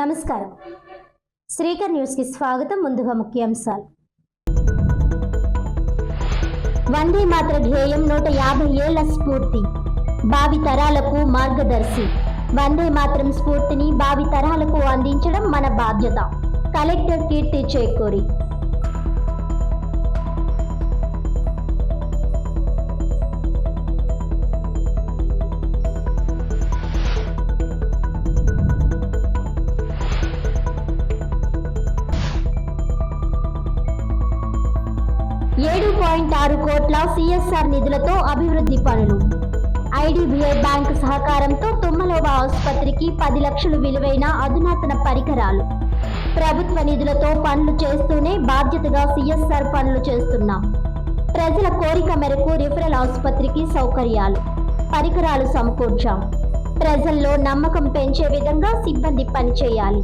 నమస్కారం. శ్రీకర్ న్యూస్ కి స్వాగతం. ముందుగా ముఖ్యాంశాలు. వందే మాతర ధ్యేయం 150 ఏళ్ల స్ఫూర్తి, భావి తరాలకు మార్గదర్శి. వందే మాతరం స్ఫూర్తిని భావి తరాలకు అందించడం మన బాధ్యత. కలెక్టర్ కీర్తి చేకూరి. ₹7.6 కోట్ల CSR నిధులతో అభివృద్ధి పనులు. IDBI బ్యాంకు సహకారంతో తుమ్మలోవ ఆసుపత్రికి 10 లక్షలు విలువైన అధునాతన పరికరాలు. ప్రభుత్వ నిధులతో పనులు చేస్తూనే బాధ్యతగా CSR పనులు చేస్తున్నాం. ప్రజల కోరిక మేరకు రిఫరల్ ఆసుపత్రికి సౌకర్యాలు, పరికరాలు సమకూర్చాం. ప్రజల్లో నమ్మకం పెంచే విధంగా సిబ్బంది పనిచేయాలి.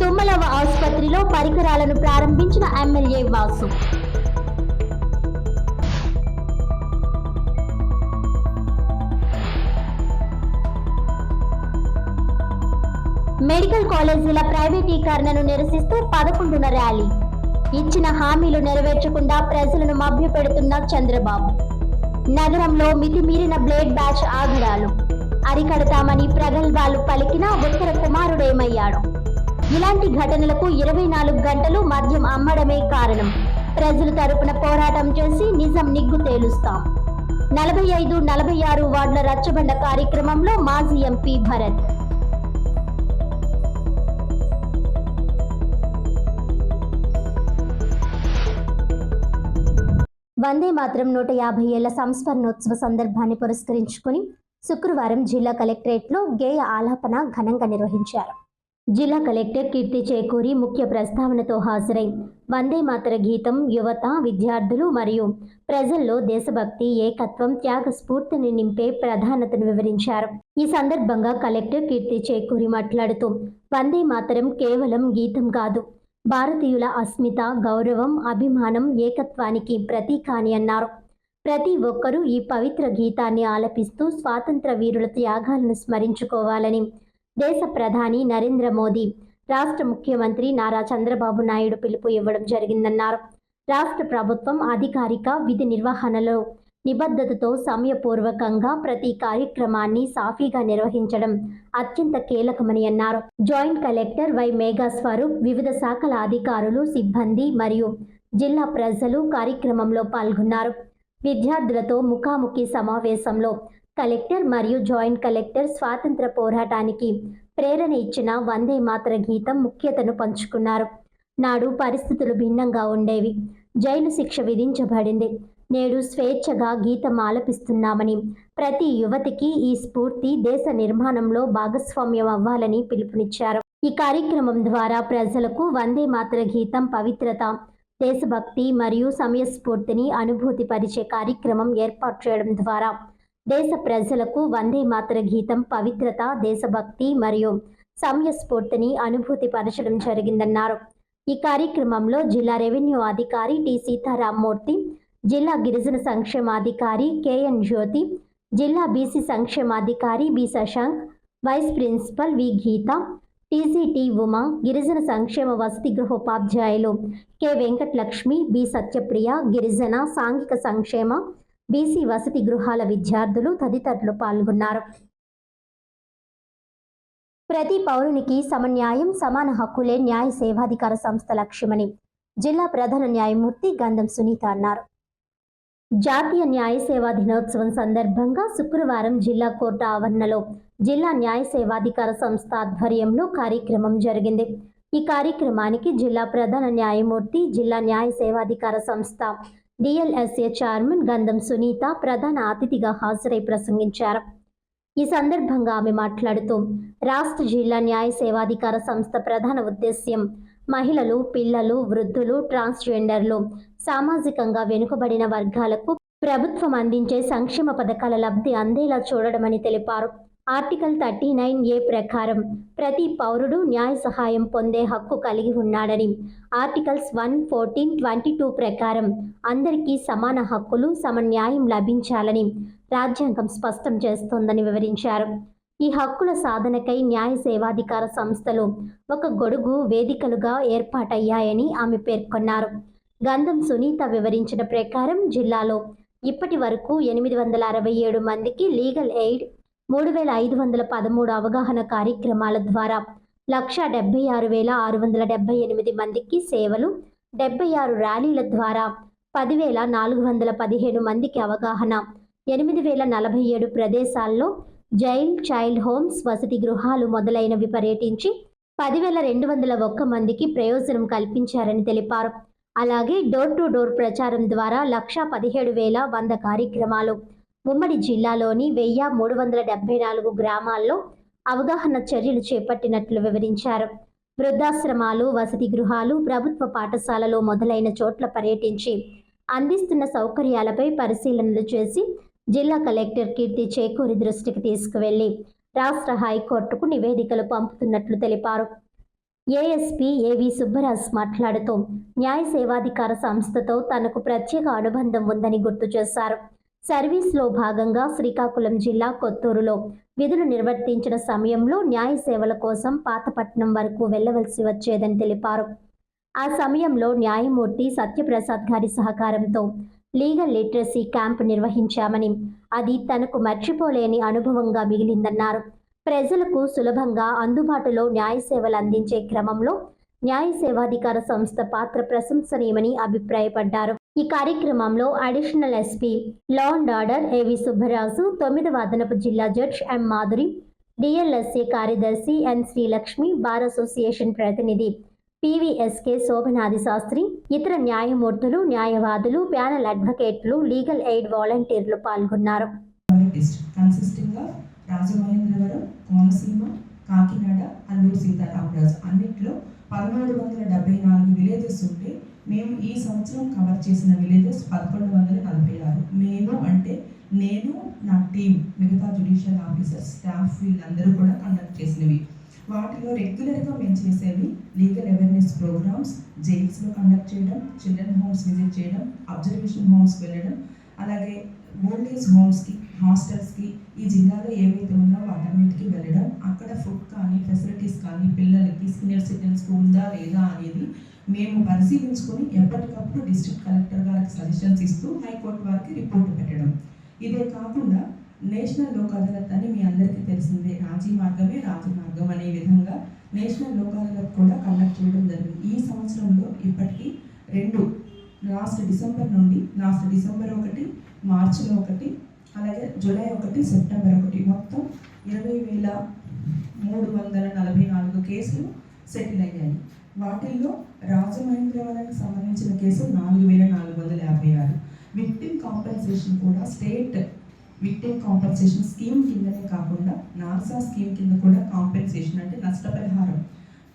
తుమ్మలోవ ఆసుపత్రిలో పరికరాలను ప్రారంభించిన ఎమ్మెల్యే వాసు. మెడికల్ కాలేజీల ప్రైవేటీకరణను నిరసిస్తూ 11న ర్యాలీ. ఇచ్చిన హామీలు నెరవేర్చకుండా ప్రజలను మభ్యపెడుతున్న చంద్రబాబు. నగరంలో మితిమీరిన బ్లేడ్ బ్యాచ్ ఆగడాలు అరికడతామని ప్రగల్భాలు పలికిన ఉత్తర కుమారుడేమయ్యాడు. ఇలాంటి ఘటనలకు 24 గంటలు మద్యం అమ్మడమే కారణం. ప్రజల తరపున పోరాటం చేసి నిజం నిగ్గు తేలుస్తాం. 45, 46 వార్డుల రచ్చబండ కార్యక్రమంలో మాజీ ఎంపీ భరత్. వందే మాతరం 150 ఏళ్ల సంస్మరణోత్సవ సందర్భాన్ని పురస్కరించుకుని శుక్రవారం జిల్లా కలెక్టరేట్లో గేయ ఆలాపన ఘనంగా నిర్వహించారు. జిల్లా కలెక్టర్ కీర్తి చేకూరి ముఖ్య ప్రస్తావనతో హాజరై వందే మాతర గీతం యువత, విద్యార్థులు మరియు ప్రజల్లో దేశభక్తి, ఏకత్వం, త్యాగ స్ఫూర్తిని నింపే ప్రాధాన్యతను వివరించారు. ఈ సందర్భంగా కలెక్టర్ కీర్తి చేకూరి మాట్లాడుతూ వందే మాతరం కేవలం గీతం కాదు, భారతీయుల అస్మిత, గౌరవం, అభిమానం, ఏకత్వానికి ప్రతీక అని అన్నారు. ప్రతి ఒక్కరూ ఈ పవిత్ర గీతాన్ని ఆలపిస్తూ స్వాతంత్ర వీరుల త్యాగాలను స్మరించుకోవాలని దేశ ప్రధాని నరేంద్ర మోదీ, రాష్ట్ర ముఖ్యమంత్రి నారా చంద్రబాబు నాయుడు పిలుపు ఇవ్వడం జరిగిందన్నారు. రాష్ట్ర ప్రభుత్వం అధికారిక విధి నిర్వహణలో నిబద్ధతతో సమయపూర్వకంగా ప్రతి కార్యక్రమాన్ని సాఫీగా నిర్వహించడం అత్యంత కీలకమని అన్నారు. Joint collector Y Megha Swaroop, వివిధ శాఖల అధికారులు, సిబ్బంది మరియు జిల్లా ప్రజలు కార్యక్రమంలో పాల్గొన్నారు. విద్యార్థులతో ముఖాముఖి సమావేశంలో కలెక్టర్ మరియు జాయింట్ కలెక్టర్ స్వాతంత్ర పోరాటానికి ప్రేరణ ఇచ్చిన వందే మాతర గీతం ముఖ్యతను పంచుకున్నారు. నాడు పరిస్థితులు భిన్నంగా ఉండేవి. జైలు శిక్ష విధించబడింది. నేడు స్వేచ్ఛగా గీతం ఆలపిస్తున్నామని, ప్రతి యువతికి ఈ స్ఫూర్తి దేశ నిర్మాణంలో భాగస్వామ్యం అవ్వాలని పిలుపునిచ్చారు. ఈ కార్యక్రమం ద్వారా ప్రజలకు వందే మాతర గీతం పవిత్రత, దేశభక్తి మరియు సమయస్ఫూర్తిని అనుభూతి పరిచే కార్యక్రమం ఏర్పాటు చేయడం ద్వారా దేశ ప్రజలకు వందే మాతర గీతం పవిత్రత, దేశభక్తి మరియు సమయస్ఫూర్తిని అనుభూతి పరచడం జరిగిందన్నారు. ఈ కార్యక్రమంలో జిల్లా రెవెన్యూ అధికారి టి సీతారామమూర్తి, జిల్లా గిరిజన సంక్షేమాధికారి KN జ్యోతి, జిల్లా బీసీ సంక్షేమాధికారి B Shashank, vice principal V Geetha, TCT Uma, గిరిజన సంక్షేమ వసతి గృహోపాధ్యాయులు కె వెంకటలక్ష్మి, బి సత్యప్రియ, గిరిజన సాంఘిక సంక్షేమ, బీసీ వసతి గృహాల విద్యార్థులు తదితరులు పాల్గొన్నారు. ప్రతి పౌరునికి సమన్యాయం, సమాన హక్కులే న్యాయ సేవాధికార సంస్థ లక్ష్యమని జిల్లా ప్రధాన న్యాయమూర్తి గంధం సునీత అన్నారు. జాతీయ న్యాయ సేవా దినోత్సవం సందర్భంగా శుక్రవారం జిల్లా కోర్టు ఆవరణలో జిల్లా న్యాయ సేవాధికార సంస్థ ఆధ్వర్యంలో కార్యక్రమం జరిగింది. ఈ కార్యక్రమానికి జిల్లా ప్రధాన న్యాయమూర్తి, జిల్లా న్యాయ సేవాధికార సంస్థ DLSA చైర్మన్ గంధం సునీత ప్రధాన అతిథిగా హాజరై ప్రసంగించారు. ఈ సందర్భంగా ఆమె మాట్లాడుతూ రాష్ట్ర జిల్లా న్యాయ సేవాధికార సంస్థ ప్రధాన ఉద్దేశ్యం మహిళలు, పిల్లలు, వృద్ధులు, ట్రాన్స్జెండర్లు, సామాజికంగా వెనుకబడిన వర్గాలకు ప్రభుత్వం అందించే సంక్షేమ పథకాల లబ్ధి అందేలా చూడడమని తెలిపారు. ఆర్టికల్ 39A ప్రకారం ప్రతి పౌరుడు న్యాయ సహాయం పొందే హక్కు కలిగి ఉన్నాడని, ఆర్టికల్స్ 1, 14, 22 ప్రకారం అందరికీ సమాన హక్కులు, సమన్యాయం లభించాలని రాజ్యాంగం స్పష్టం చేస్తోందని వివరించారు. ఈ హక్కుల సాధనకై న్యాయ సేవాధికార సంస్థలు ఒక గొడుగు వేదికలుగా ఏర్పాటయ్యాయని ఆమె పేర్కొన్నారు. గంధం సునీత వివరించిన ప్రకారం జిల్లాలో ఇప్పటి వరకు 867 మందికి లీగల్ ఎయిడ్, 3513 అవగాహన కార్యక్రమాల ద్వారా 1,76,678 మందికి సేవలు, 76 ర్యాలీల ద్వారా 10,415 మందికి అవగాహన, 8,047 ప్రదేశాల్లో చైల్డ్ హోమ్స్, వసతి గృహాలు మొదలైనవి పర్యటించి 10,201 మందికి ప్రయోజనం కల్పించారని తెలిపారు. అలాగే డోర్ టు డోర్ ప్రచారం ద్వారా 1,17,100 కార్యక్రమాలు, ఉమ్మడి జిల్లాలోని 1,374 గ్రామాల్లో అవగాహన చర్యలు చేపట్టినట్లు వివరించారు. వృద్ధాశ్రమాలు, వసతి గృహాలు, ప్రభుత్వ పాఠశాలలు మొదలైన చోట్ల పర్యటించి అందిస్తున్న సౌకర్యాలపై పరిశీలనలు చేసి జిల్లా కలెక్టర్ కీర్తి చేకూరి దృష్టికి తీసుకువెళ్లి రాష్ట్ర హైకోర్టుకు నివేదికలు పంపుతున్నట్లు తెలిపారు. ఏఎస్పీ ఏవి సుబ్బరాజ్ మాట్లాడుతూ న్యాయ సేవాధికార సంస్థతో తనకు ప్రత్యేక అనుబంధం ఉందని గుర్తు చేశారు. సర్వీస్లో భాగంగా శ్రీకాకుళం జిల్లా కొత్తూరులో విధులు నిర్వర్తించిన సమయంలో న్యాయ సేవల కోసం పాతపట్నం వరకు వెళ్లవలసి వచ్చేదని తెలిపారు. ఆ సమయంలో న్యాయమూర్తి సత్యప్రసాద్ గారి సహకారంతో లీగల్ లిటరసీ క్యాంప్ నిర్వహించామని, అది తనకు మర్చిపోలేని అనుభవంగా మిగిలిందన్నారు. ప్రజలకు సులభంగా అందుబాటులో న్యాయ సేవలు అందించే క్రమంలో న్యాయ సేవాధికార సంస్థ పాత్ర ప్రశంసనీయమని అభిప్రాయపడ్డారు. ఈ కార్యక్రమంలో additional SP law and order ఏవి సుబ్బరాజు, 9వ అదనపు జిల్లా జడ్జ్ ఎం మాధురి, డిఎల్ఎస్ఏ కార్యదర్శి ఎన్ శ్రీలక్ష్మి, బార్ అసోసియేషన్ ప్రతినిధి పివిఎస్కే శోభనాది శాస్త్రి, ఇతర న్యాయమూర్తులు, న్యాయవాదులు, ప్యానెల్ అడ్వకేట్లు, లీగల్ ఎయిడ్ వాలంటీర్లు పాల్గొన్నారు. రాజమహేంద్రవరం, కోనసీమ, కాకినాడ, అల్లూరు సీతారామరాజు అన్నింటిలో 1374 విలేజెస్ ఉంటే మేము ఈ సంవత్సరం కవర్ చేసిన విలేజెస్ 1146. మేము అంటే నేను, నా టీం, మిగతా జ్యుడిషియల్ ఆఫీసర్స్, స్టాఫ్ వీళ్ళందరూ కూడా కండక్ట్ చేసినవి. వాటిలో రెగ్యులర్గా మేము చేసేవి లీగల్ అవేర్నెస్ ప్రోగ్రామ్స్, జైల్స్లో కండక్ట్ చేయడం, చిల్డ్రన్ హోమ్స్ విజిట్ చేయడం, అబ్జర్వేషన్ హోమ్స్కి వెళ్ళడం, అలాగే ఓల్డ్ ఏజ్ హోమ్స్కి, హాస్టల్స్కి ఈ జిల్లాలో ఏవైతే ఉన్నా వాటన్నిటికీ వెళ్ళడం, అక్కడ ఫుడ్ కానీ ఫెసిలిటీస్ కానీ పిల్లలకి సీనియర్ సిటిజన్స్కి ఉందా లేదా అనేది మేము పరిశీలించుకొని ఎప్పటికప్పుడు డిస్ట్రిక్ట్ కలెక్టర్ గారికి సజెషన్స్ ఇస్తూ హైకోర్టు వారికి రిపోర్ట్ పెట్టడం. ఇదే కాకుండా నేషనల్ లోక్ అదాలత్ అని మీ అందరికీ తెలిసిందే, రాజీ మార్గమే రాజమార్గం అనే విధంగా నేషనల్ లోక్ అదాలత్ కూడా కండక్ట్ చేయడం జరిగింది. ఈ సంవత్సరంలో ఇప్పటికీ 2, లాస్ట్ డిసెంబర్ 1, మార్చిలో 1, అలాగే జూలై 1, సెప్టెంబర్ 1 మొత్తం 20,344 కేసులు సెటిల్ అయ్యాయి. వాటిల్లో రాజమహేంద్రవరానికి సంబంధించిన కేసు 4,456. విక్టిమ్ కాంపెన్సేషన్ కూడా స్టేట్ విక్టిమ్ కాంపెన్సేషన్ స్కీమ్ కిందనే కాకుండా నార్సా స్కీమ్ కింద కూడా కాంపెన్సేషన్ అంటే నష్టపరిహారం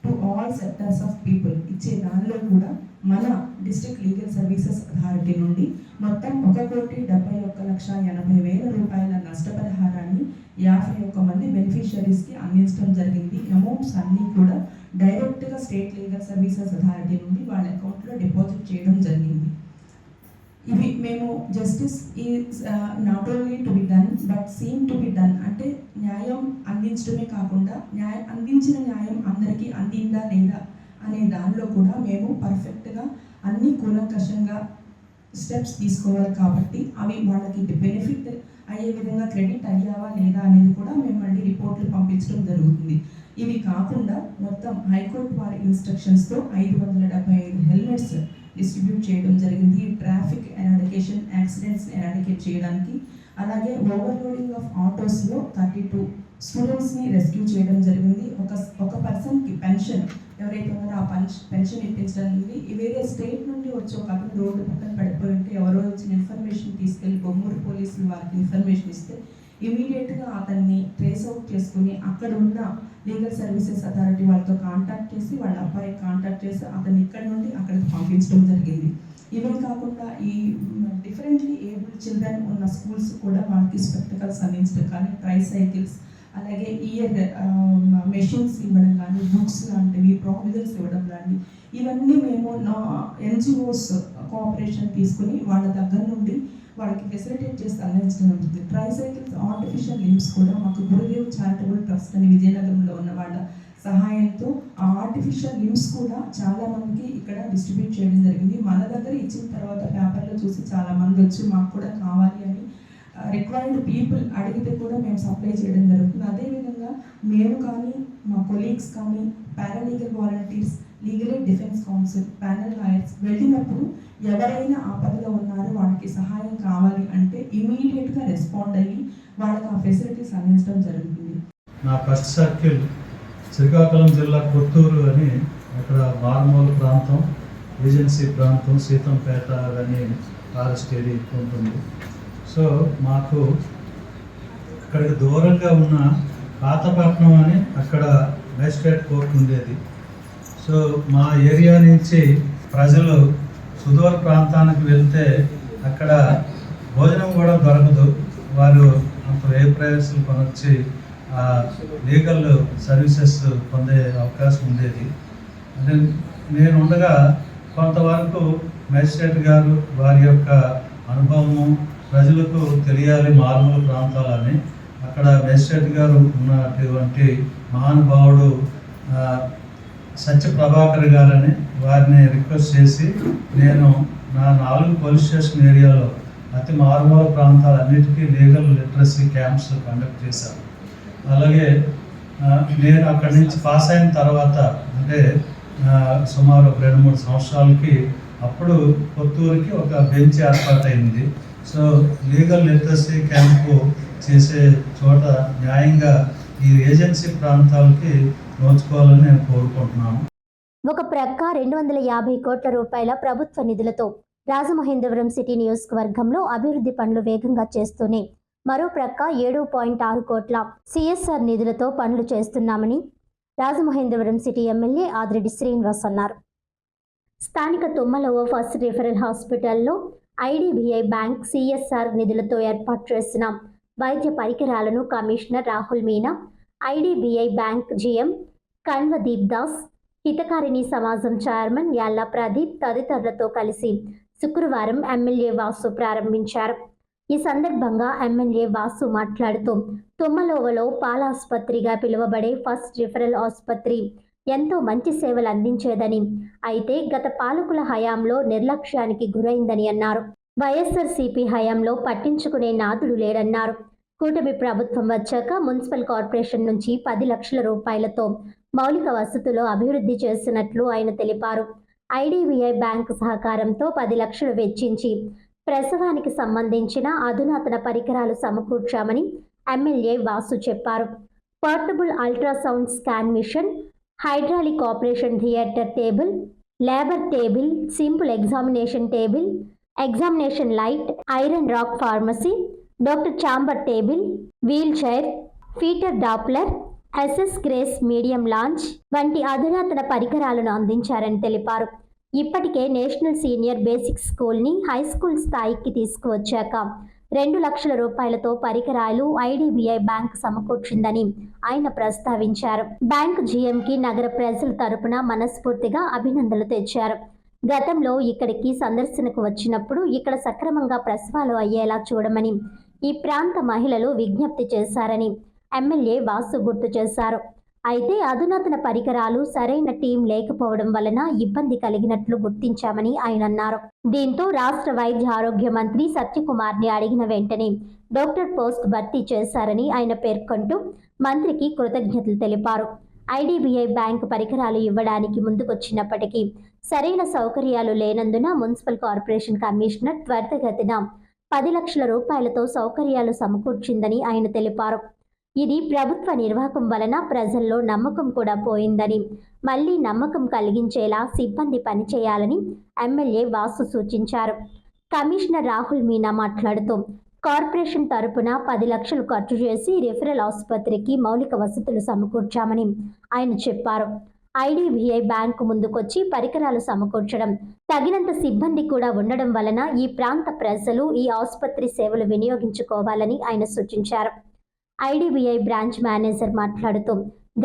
to all sectors of people ఇచ్చే దానిలో కూడా మన డిస్ట్రిక్ట్ లీగల్ సర్వీసెస్ అథారిటీ నుండి మొత్తం 1,71,80,000 రూపాయల నష్టపరిహారాన్ని 51 మంది బెనిఫిషియరీస్కి అందించడం జరిగింది. అమౌంట్స్ అన్నీ కూడా డైరెక్ట్గా స్టేట్ లీగల్ సర్వీసెస్ అథారిటీ నుండి వాళ్ళ అకౌంట్లో డిపాజిట్ చేయడం జరిగింది. ఇవి మేము justice is not only to be done but seem to be done అంటే న్యాయం అందించడమే కాకుండా అందించిన న్యాయం అందరికీ అందిందా లేదా అనే దానిలో కూడా మేము పర్ఫెక్ట్గా అన్ని కూలంకషంగా స్టెప్స్ తీసుకోవాలి. కాబట్టి అవి వాళ్ళకి బెనిఫిట్ అయ్యే విధంగా క్రెడిట్ అయ్యావా లేదా అనేది కూడా మేము మళ్ళీ రిపోర్ట్లు పంపించడం జరుగుతుంది. ఇవి కాకుండా మొత్తం హైకోర్టు వారి ఇన్స్ట్రక్షన్స్తో 575 హెల్మెట్స్ డిస్ట్రిబ్యూట్ చేయడం జరిగింది. ట్రాఫిక్ ఎరాడికేషన్, యాక్సిడెంట్స్ ఎరాడికేట్ చేయడానికి, అలాగే ఓవర్లోడింగ్ ఆఫ్ ఆటోస్లో 32 స్టూడెంట్స్ని రెస్క్యూ చేయడం జరిగింది. ఒక పర్సన్కి పెన్షన్ ఎవరైతే ఉన్నారో ఆ పెన్షన్ ఇప్పించడానికి వేరే స్టేట్ నుండి వచ్చి ఒక అతను రోడ్డు పక్కన పడిపోయి ఉంటే ఎవరో వచ్చిన ఇన్ఫర్మేషన్ తీసుకెళ్ళి బొమ్మూరు పోలీసులు వారికి ఇన్ఫర్మేషన్ ఇస్తే ఇమీడియట్గా అతన్ని ట్రేస్ అవుట్ చేసుకుని అక్కడ ఉన్న లీగల్ సర్వీసెస్ అథారిటీ వాళ్ళతో కాంటాక్ట్ చేసి వాళ్ళ అబ్బాయికి కాంటాక్ట్ చేసి అతన్ని ఇక్కడ నుండి అక్కడికి పంపించడం జరిగింది. ఇవే కాకుండా ఈ డిఫరెంట్లీ ఏబుల్డ్ చిల్డ్రన్ ఉన్న స్కూల్స్ కూడా వాళ్ళకి స్పెక్టికల్స్ అందించడం కానీ, ట్రై సైకిల్స్, అలాగే ఇయర్ మెషిన్స్ ఇవ్వడం కానీ, బుక్స్ లాంటివి, ప్రావిజన్స్ ఇవ్వడం లాంటివి, ఇవన్నీ మేము ఎన్జిఓస్ కోఆపరేషన్ తీసుకుని వాళ్ళ దగ్గర నుండి వాళ్ళకి ఫెసిలిటేట్ చేసి అందించడం ఉంటుంది. ట్రైసైకిల్స్ ఆర్టిఫిషియల్ లిమ్స్ కూడా మాకు గురుదేవ్ చారిటబుల్ ట్రస్ట్ అని విజయనగరంలో ఉన్న వాళ్ళ సహాయంతో ఆ ఆర్టిఫిషియల్ లిమ్స్ కూడా చాలా మందికి ఇక్కడ డిస్ట్రిబ్యూట్ చేయడం జరిగింది. మన దగ్గర ఇచ్చిన తర్వాత పేపర్లో చూసి చాలా మంది వచ్చి మాకు కూడా కావాలి అని రిక్వైర్డ్ పీపుల్ అడిగితే కూడా మేము సప్లై చేయడం జరుగుతుంది. అదేవిధంగా మేము కానీ, మా కొలీగ్స్ కానీ, paralegal volunteers, legal aid defence council, panel lawyers వెళ్ళినప్పుడు ఎవరైనా ఆపదలో ఉన్నారో వాళ్ళకి సహాయం కావాలి అంటే ఇమీడియట్గా రెస్పాండ్ అయ్యి వాళ్ళకి ఆ ఫెసిలిటీస్ అందించడం జరుగుతుంది. నా ఫస్ట్ సర్కిల్ శ్రీకాకుళం జిల్లా కొత్తూరు అని అక్కడ మారుమూల ప్రాంతం, ఏజెన్సీ ప్రాంతం, సీతంపేట అని ఫారెస్ట్ ఏరియా ఉంటుంది. సో మాకు అక్కడికి దూరంగా ఉన్న పాతపట్నం అని అక్కడ మేజిస్ట్రేట్ కోర్టు ఉండేది. సో మా ఏరియా నుంచి ప్రజలు సుదూర ప్రాంతానికి వెళ్తే అక్కడ భోజనం కూడా దొరకదు. వారు అంత వ్యయ ప్రయాసాలు కొనొచ్చి లీగల్ సర్వీసెస్ పొందే అవకాశం ఉండేది. నేను ఉండగా కొంతవరకు మేజిస్ట్రేట్ గారు వారి యొక్క అనుభవము ప్రజలకు తెలియాలి మారుమూల ప్రాంతాలని, అక్కడ మేజిస్ట్రేట్ గారు ఉన్నటువంటి మహానుభావుడు సత్య ప్రభాకర్ గారని వారిని రిక్వెస్ట్ చేసి నేను నా 4 పోలీస్ స్టేషన్ ఏరియాలో అతి మారుమూల ప్రాంతాలన్నిటికీ లీగల్ లిటరసీ క్యాంప్స్ కండక్ట్ చేశాను. అలాగే నేను అక్కడి నుంచి పాస్ అయిన తర్వాత అంటే సుమారు 2-3 సంవత్సరాలకి అప్పుడు కొత్తూరుకి ఒక బెంచ్ ఏర్పాటైంది. సో లీగల్ లిటరసీ క్యాంపు చేసే చోట న్యాయంగా ఈ ఏజెన్సీ ప్రాంతాలకి నోచుకోవాలని నేను కోరుకుంటున్నాను. ఒక ప్రక్క 250 కోట్ల రూపాయల ప్రభుత్వ నిధులతో రాజమహేంద్రవరం సిటీ నియోజకవర్గంలో అభివృద్ధి పనులు వేగంగా చేస్తూనే మరో ప్రక్క 7.6 కోట్ల సిఎస్ఆర్ నిధులతో పనులు చేస్తున్నామని రాజమహేంద్రవరం సిటీ ఎమ్మెల్యే ఆదిరెడ్డి శ్రీనివాస్ అన్నారు. స్థానిక తుమ్మలవ ఫస్ట్ రిఫరల్ హాస్పిటల్లో ఐడిబిఐ బ్యాంక్ సిఎస్ఆర్ నిధులతో ఏర్పాటు చేసిన వైద్య పరికరాలను commissioner Rahul Meena, IDBI bank GM Kanwadeep Das, Hitakarini Samajam chairman Yalla Pradeep తదితరులతో కలిసి శుక్రవారం ఎమ్మెల్యే వాసు ప్రారంభించారు. ఈ సందర్భంగా ఎమ్మెల్యే వాసు మాట్లాడుతూ తుమ్మలోవలో పాలాసుపత్రిగా పిలువబడే ఫస్ట్ రిఫరల్ ఆసుపత్రి ఎంతో మంచి సేవలు అందించేదని, అయితే గత పాలకుల హయాంలో నిర్లక్ష్యానికి గురైందని అన్నారు. వైఎస్ఆర్సీపీ హయాంలో పట్టించుకునే నాథుడు లేడన్నారు. కూటమి ప్రభుత్వం వచ్చాక మున్సిపల్ కార్పొరేషన్ నుంచి 10 లక్షల రూపాయలతో మౌలిక వసతులు అభివృద్ధి చేసినట్లు ఆయన తెలిపారు. ఐడిబిఐ బ్యాంకు సహకారంతో 10 లక్షలు వెచ్చించి ప్రసవానికి సంబంధించిన అధునాతన పరికరాలు సమకూర్చామని ఎమ్మెల్యే వాసు చెప్పారు. Portable ultrasound scan machine, hydraulic operation theatre table, labour table, simple examination table, examination light, iron rack pharmacy, doctor chamber table, wheelchair, foetal doppler, SS గ్రేస్ మీడియం లాంచ్ వంటి అధునాతన పరికరాలను అందించారని తెలిపారు. ఇప్పటికే నేషనల్ సీనియర్ బేసిక్ స్కూల్ని హై స్కూల్ స్థాయికి తీసుకువచ్చాక 2 లక్షల రూపాయలతో పరికరాలు ఐడిబిఐ బ్యాంక్ సమకూర్చిందని ఆయన ప్రస్తావించారు. బ్యాంక్ జీఎంకి నగర ప్రజల తరపున మనస్ఫూర్తిగా అభినందనలు తెచ్చారు. గతంలో ఇక్కడికి సందర్శనకు వచ్చినప్పుడు ఇక్కడ సక్రమంగా ప్రసవాలు అయ్యేలా చూడమని ఈ ప్రాంత మహిళలు విజ్ఞప్తి చేశారని ఎమ్మెల్యే వాసు గుర్తు చేశారు. అయితే అధునాతన పరికరాలు, సరైన టీం లేకపోవడం వలన ఇబ్బంది కలిగినట్లు గుర్తించామని ఆయన అన్నారు. దీంతో రాష్ట్ర వైద్య ఆరోగ్య మంత్రి సత్యకుమార్ని అడిగిన వెంటనే డాక్టర్ పోస్ట్ భర్తీ చేశారని ఆయన పేర్కొంటూ మంత్రికి కృతజ్ఞతలు తెలిపారు. ఐడిబిఐ బ్యాంక్ పరికరాలు ఇవ్వడానికి ముందుకొచ్చినప్పటికీ సరైన సౌకర్యాలు లేనందున మున్సిపల్ కార్పొరేషన్ కమిషనర్ త్వరితగతిన 10 లక్షల రూపాయలతో సౌకర్యాలు సమకూర్చిందని ఆయన తెలిపారు. ఇది ప్రభుత్వ నిర్వాహకం వలన ప్రజల్లో నమ్మకం కూడా పోయిందని, మళ్లీ నమ్మకం కలిగించేలా సిబ్బంది పనిచేయాలని ఎమ్మెల్యే వాసు సూచించారు. కమిషనర్ రాహుల్ మీనా మాట్లాడుతూ కార్పొరేషన్ తరపున 10 లక్షలు ఖర్చు చేసి రిఫరల్ ఆసుపత్రికి మౌలిక వసతులు సమకూర్చామని ఆయన చెప్పారు. ఐడిబిఐ బ్యాంకు ముందుకొచ్చి పరికరాలు సమకూర్చడం, తగినంత సిబ్బంది కూడా ఉండడం వలన ఈ ప్రాంత ప్రజలు ఈ ఆసుపత్రి సేవలు వినియోగించుకోవాలని ఆయన సూచించారు. ఐడిబిఐ బ్రాంచ్ మేనేజర్ మాట్లాడుతూ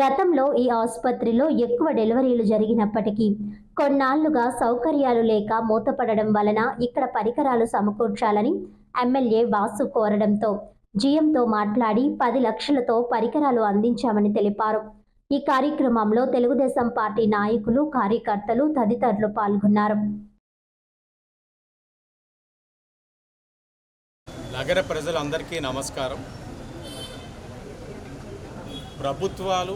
గతంలో ఈ ఆసుపత్రిలో ఎక్కువ డెలివరీలు జరిగినప్పటికీ కొన్నాళ్లుగా సౌకర్యాలు లేక మూతపడడం వలన ఇక్కడ పరికరాలు సమకూర్చాలని ఎమ్మెల్యే వాసు కోరడంతో జీఎంతో మాట్లాడి 10 లక్షలతో పరికరాలు అందించామని తెలిపారు. ఈ కార్యక్రమంలో తెలుగుదేశం పార్టీ నాయకులు, కార్యకర్తలు తదితరులు పాల్గొన్నారు. నగర ప్రజలందరికీ నమస్కారం. ప్రభుత్వాలు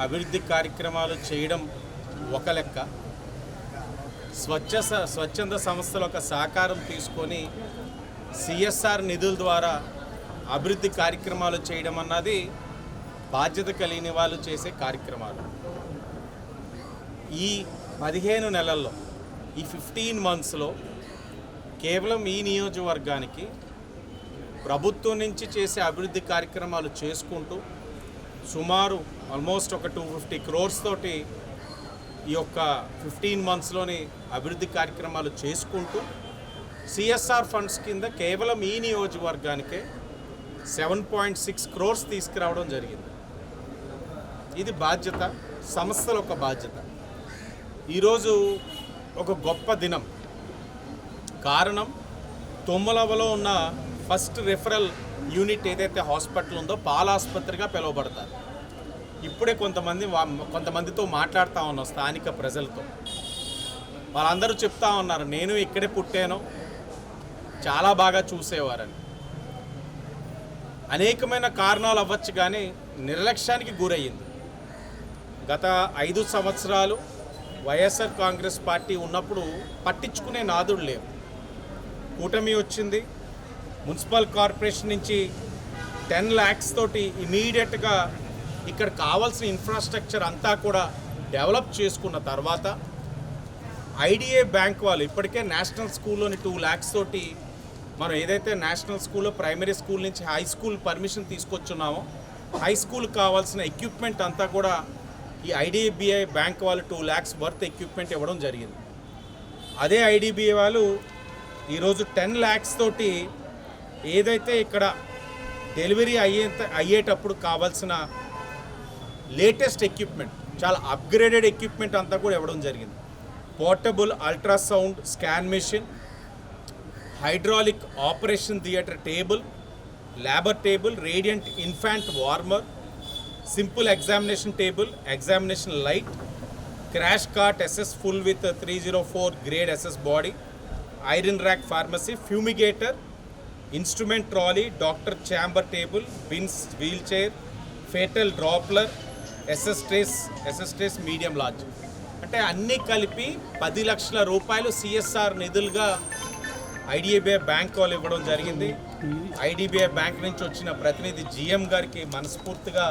అభివృద్ధి కార్యక్రమాలు చేయడం ఒక లెక్క, స్వచ్ఛంద సంస్థల ఒక సహకారం తీసుకొని సిఎస్ఆర్ నిధుల ద్వారా అభివృద్ధి కార్యక్రమాలు చేయడం అన్నది బాధ్యత కలిగిన వాళ్ళు చేసే కార్యక్రమాలు. ఈ 15 నెలల్లో, ఈ 15 మంత్స్లో కేవలం ఈ నియోజకవర్గానికి ప్రభుత్వం నుంచి చేసే అభివృద్ధి కార్యక్రమాలు చేసుకుంటూ సుమారు ఆల్మోస్ట్ ఒక 250 crores తోటి ఈ యొక్క 15 మంత్స్లోని అభివృద్ధి కార్యక్రమాలు చేసుకుంటూ సిఎస్ఆర్ ఫండ్స్ కింద కేవలం ఈ నియోజకవర్గానికే 7.6 crores తీసుకురావడం జరిగింది. ఇది బాధ్యత, సంస్థల ఒక బాధ్యత. ఈరోజు ఒక గొప్ప దినం. కారణం, తొమ్మలవలో ఉన్న ఫస్ట్ రెఫరల్ యూనిట్ ఏదైతే హాస్పిటల్ ఉందో పాల ఆసుపత్రిగా పిలువబడతారు. ఇప్పుడే కొంతమందితో మాట్లాడుతూ ఉన్నాం, స్థానిక ప్రజలతో. వాళ్ళందరూ చెప్తా ఉన్నారు, నేను ఇక్కడే పుట్టాను, చాలా బాగా చూసేవారని. అనేకమైన కారణాలు అవ్వచ్చు, కానీ నిర్లక్ష్యానికి గురయ్యింది. గత 5 సంవత్సరాలు వైఎస్ఆర్ కాంగ్రెస్ పార్టీ ఉన్నప్పుడు పట్టించుకునే నాదుడు లేవు. కూటమి వచ్చింది, మున్సిపల్ కార్పొరేషన్ నుంచి 10 lakhs తోటి ఇమీడియట్గా ఇక్కడ కావాల్సిన ఇన్ఫ్రాస్ట్రక్చర్ అంతా కూడా డెవలప్ చేసుకున్న తర్వాత ఐడిఏ బ్యాంక్ వాళ్ళు ఇప్పటికే నేషనల్ స్కూల్లోని 2 lakhs తోటి మనం ఏదైతే నేషనల్ స్కూల్లో ప్రైమరీ స్కూల్ నుంచి హై స్కూల్ పర్మిషన్ తీసుకొచ్చున్నామో హై స్కూల్ కావాల్సిన ఎక్విప్మెంట్ అంతా కూడా ఈ ఐడిబిఐ బ్యాంక్ వాళ్ళు 2 lakhs వర్త్ ఎక్విప్మెంట్ ఇవ్వడం జరిగింది. అదే ఐడిబిఐ వాళ్ళు ఈరోజు 10 lakhs తోటి ఏదైతే ఇక్కడ డెలివరీ అయ్యేటప్పుడు కావాల్సిన లేటెస్ట్ ఎక్విప్మెంట్, చాలా అప్గ్రేడెడ్ ఎక్విప్మెంట్ అంతా కూడా ఇవ్వడం జరిగింది. Portable ultrasound scan machine, hydraulic operation theatre table, labour table, radiant infant warmer, simple examination table, examination light, crash cart SS full with 304 grade SS body, iron rack pharmacy, fumigator, instrument trolley, doctor chamber table, bins wheel chair, fetal doppler, SS trays medium large. అంటే అన్నీ కలిపి 10 లక్షల రూపాయలు CSR నిధులుగా IDBI bank వాళ్ళు ఇవ్వడం జరిగింది. IDBI bank నుంచి వచ్చిన ప్రతినిధి GM గారికి మనస్ఫూర్తిగా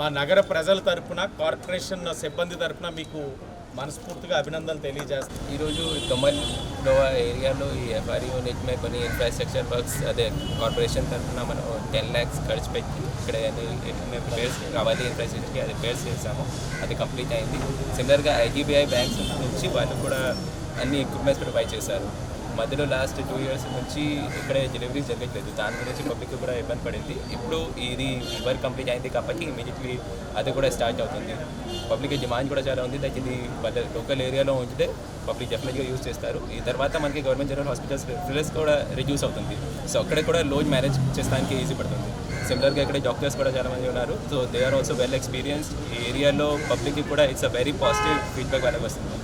మా నగర ప్రజల తరపున, కార్పొరేషన్ సిబ్బంది తరపున మీకు మనస్ఫూర్తిగా అభినందనలు తెలియజేస్తాం. ఈరోజు తొమ్మలవ ఏరియాలో ఈ FRE యూనిట్ మీద కొన్ని ఇన్ఫ్రాస్ట్రక్చర్ వర్క్స్ అదే కార్పొరేషన్ తరఫున మనం 10 lakhs ఖర్చు పెట్టి ఇక్కడ మేము రిపేర్స్ కావాలి ఇన్ఫ్రాస్ట్రక్చర్కి అది రిపేర్స్ చేసాము, అది కంప్లీట్ అయింది. సిమిలర్గా ఐడిబిఐ బ్యాంక్స్ నుంచి వాళ్ళు కూడా అన్ని ఎక్విప్మెంట్స్ ప్రొవైడ్ చేశారు. మధ్యలో లాస్ట్ 2 years నుంచి ఇక్కడే డెలివరీ జరగట్లేదు, దాని గురించి పబ్లిక్ కూడా ఇబ్బంది పడింది. ఇప్పుడు ఇది వర్క్ కంప్లీట్ అయింది కాబట్టి ఇమీడియట్లీ అది కూడా స్టార్ట్ అవుతుంది. పబ్లిక్ డిమాండ్ కూడా చాలా ఉంది, లైక్ ఇది వాళ్ళ లోకల్ ఏరియాలో ఉంచితే పబ్లిక్ డెఫినెట్గా యూజ్ చేస్తారు. ఈ తర్వాత మనకి గవర్నమెంట్ జనరల్ హాస్పిటల్స్ రిఫరెన్స్ కూడా రిడ్యూస్ అవుతుంది, సో అక్కడ కూడా లోడ్ మేనేజ్ చేస్తానికి ఈజీ పడుతుంది. సిమిలర్గా ఇక్కడ డాక్టర్స్ కూడా చాలామంది ఉన్నారు, so they are also well experienced. ఈ ఏరియాలో పబ్లిక్కి కూడా it's a very positive feedback వాళ్ళకి వస్తుంది.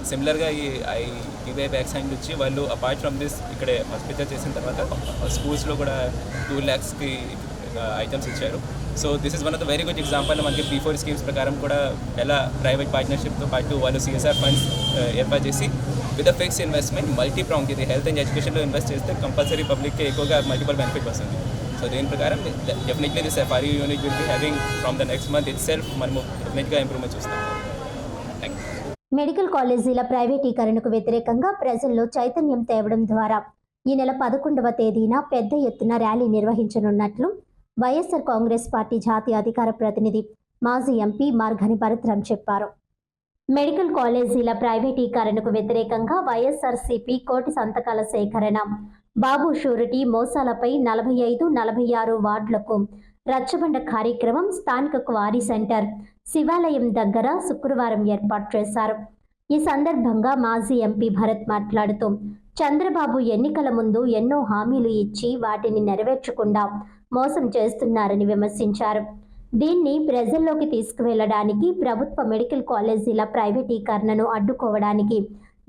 సిమిలర్గా ఈ ఐడిబిఐ బ్యాక్ సైడ్ నుంచి వాళ్ళు అపార్ట్ ఫ్రమ్ దిస్ ఇక్కడే హాస్పిటల్ చేసిన తర్వాత స్కూల్స్లో కూడా 2 lakhsకి ఐటమ్స్ ఇచ్చారు. So this is one of the very good example. మనకి P4 స్కీమ్స్ ప్రకారం కూడా ఎలా ప్రైవేట్ పార్ట్నర్షిప్తో పాటు వాళ్ళు CSR ఫండ్స్ ఏర్పాటు చేసి with a fix investment multi prong ఇది హెల్త్ అండ్ ఎడ్యుకేషన్లో ఇన్వెస్ట్ చేస్తే కంపల్సరీ పబ్లిక్కి ఎక్కువగా మల్టిపుల్ బెనిఫిట్ వస్తుంది. సో దీని ప్రకారం definitely this FRE unit will be having from the next month itself మనము డెఫినెట్గా ఇంప్రూవ్మెంట్ చూస్తాం. Thank you. మెడికల్ కాలేజీల ప్రైవేటీకరణకు వ్యతిరేకంగా ప్రజల్లో చైతన్యం తేవడం ద్వారా ఈ నెల 11వ తేదీన పెద్ద ఎత్తున ర్యాలీ నిర్వహించనున్నట్లు వైఎస్ఆర్ కాంగ్రెస్ పార్టీ జాతీయ అధికార ప్రతినిధి మాజీ ఎంపీ మార్గని భరత్రామ్ చెప్పారు. మెడికల్ కాలేజీల ప్రైవేటీకరణకు వ్యతిరేకంగా వైఎస్ఆర్సీపీ కోటి సంతకాల సేకరణ, బాబు షూరిటీ మోసాలపై 45, 46 వార్డులకు రచ్చబండ కార్యక్రమం స్థానిక క్వారీ సెంటర్ శివాలయం దగ్గర శుక్రవారం ఏర్పాటు చేశారు. ఈ సందర్భంగా మాజీ ఎంపీ భరత్ మాట్లాడుతూ చంద్రబాబు ఎన్నికల ముందు ఎన్నో హామీలు ఇచ్చి వాటిని నెరవేర్చకుండా మోసం చేస్తున్నారని విమర్శించారు. దీన్ని ప్రజల్లోకి తీసుకువెళ్లడానికి ప్రభుత్వ మెడికల్ కాలేజీల ప్రైవేటీకరణను అడ్డుకోవడానికి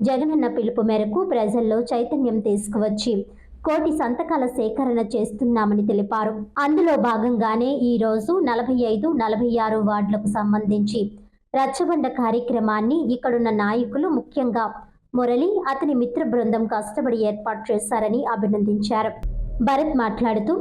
జగనన్న పిలుపు మేరకు ప్రజల్లో చైతన్యం తీసుకువచ్చి 1 కోటి సంతకాల సేకరణ చేస్తున్నామని తెలిపారు. అందులో భాగంగానే ఈ రోజు 45, 46 వార్డులకు సంబంధించి రచ్చబండ కార్యక్రమాన్ని ఇక్కడున్న నాయకులు ముఖ్యంగా మురళి అతని మిత్ర బృందం కష్టపడి ఏర్పాటు చేశారని అభినందించారు. భరత్ మాట్లాడుతూ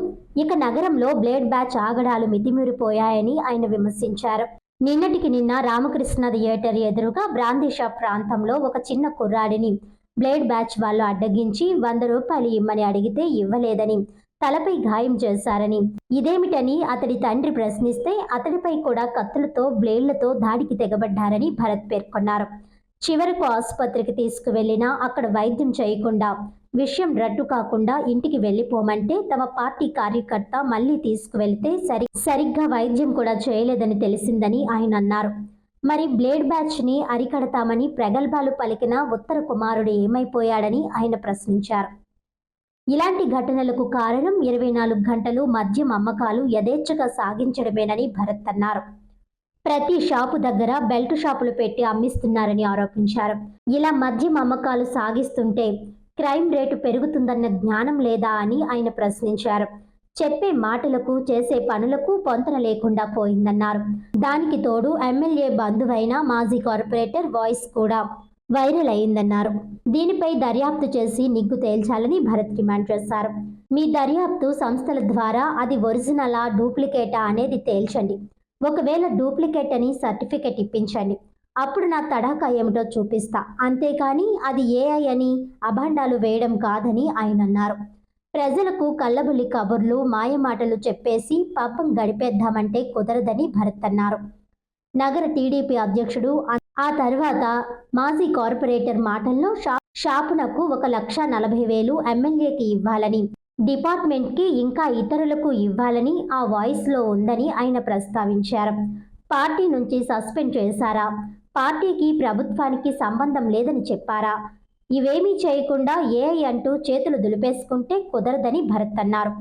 ఇక నగరంలో బ్లేడ్ బ్యాచ్ ఆగడాలు మితిమీరిపోయాయని ఆయన విమర్శించారు. నిన్నటికి నిన్న రామకృష్ణ థియేటర్ ఎదురుగా బ్రాందీ షాప్ ప్రాంతంలో ఒక చిన్న కుర్రాడిని బ్లేడ్ బ్యాచ్ వాళ్ళు అడ్డగించి 100 రూపాయలు ఇమ్మని అడిగితే ఇవ్వలేదని తలపై గాయం చేశారని, ఇదేమిటని అతడి తండ్రి ప్రశ్నిస్తే అతడిపై కూడా కత్తులతో బ్లేడ్లతో దాడికి తెగబడ్డారని భరత్ పేర్కొన్నారు. చివరకు ఆసుపత్రికి తీసుకువెళ్లినా అక్కడ వైద్యం చేయకుండా విషయం రట్టు కాకుండా ఇంటికి వెళ్లిపోమంటే తమ పార్టీ కార్యకర్త మళ్లీ తీసుకువెళ్తే సరిగ్గా వైద్యం కూడా చేయలేదని తెలిసిందని ఆయన అన్నారు. మరి బ్లేడ్ బ్యాచ్ ని అరికడతామని ప్రగల్భాలు పలికిన ఉత్తర కుమారుడు ఏమైపోయాడని ఆయన ప్రశ్నించారు. ఇలాంటి ఘటనలకు కారణం 24 గంటలు మద్యం అమ్మకాలు యథేచ్ఛగా సాగించడమేనని భరత్ అన్నారు. ప్రతి షాపు దగ్గర బెల్ట్ షాపులు పెట్టి అమ్మిస్తున్నారని ఆరోపించారు. ఇలా మద్యం అమ్మకాలు సాగిస్తుంటే క్రైమ్ రేటు పెరుగుతుందన్న జ్ఞానం లేదా అని ఆయన ప్రశ్నించారు. చెప్పే మాటలకు చేసే పనులకు పొంతన లేకుండా పోయిందన్నారు. దానికి తోడు ఎమ్మెల్యే బంధువైన మాజీ కార్పొరేటర్ వాయిస్ కూడా వైరల్ అయిందన్నారు. దీనిపై దర్యాప్తు చేసి నిగ్గు తేల్చాలని భరత్ డిమాండ్ చేశారు. మీ దర్యాప్తు సంస్థల ద్వారా అది ఒరిజినలా డూప్లికేటా అనేది తేల్చండి. ఒకవేళ డూప్లికేట్ అని సర్టిఫికెట్ ఇప్పించండి. అప్పుడు నా తడాకా ఏమిటో చూపిస్తా. అంతేకాని అది ఏఐ అని అభాండాలు వేయడం కాదని ఆయన అన్నారు. ప్రజలకు కల్లబుల్లి కబుర్లు మాయమాటలు చెప్పేసి పాపం గడిపేద్దామంటే కుదరదని భరత్ అన్నారు. నగర టీడీపీ అధ్యక్షుడు ఆ తర్వాత మాజీ కార్పొరేటర్ మాటల్లో షాపునకు 1,40,000 ఎమ్మెల్యేకి ఇవ్వాలని, డిపార్ట్మెంట్కి ఇంకా ఇతరులకు ఇవ్వాలని ఆ వాయిస్లో ఉందని ఆయన ప్రస్తావించారు. పార్టీ నుంచి సస్పెండ్ చేశారా? పార్టీకి ప్రభుత్వానికి సంబంధం లేదని చెప్పారా? ఇవేమీ చేయకుండా ఏఐ అంటూ చేతులు దులిపేసుకుంటే కుదరదని భరత్ అన్నారు.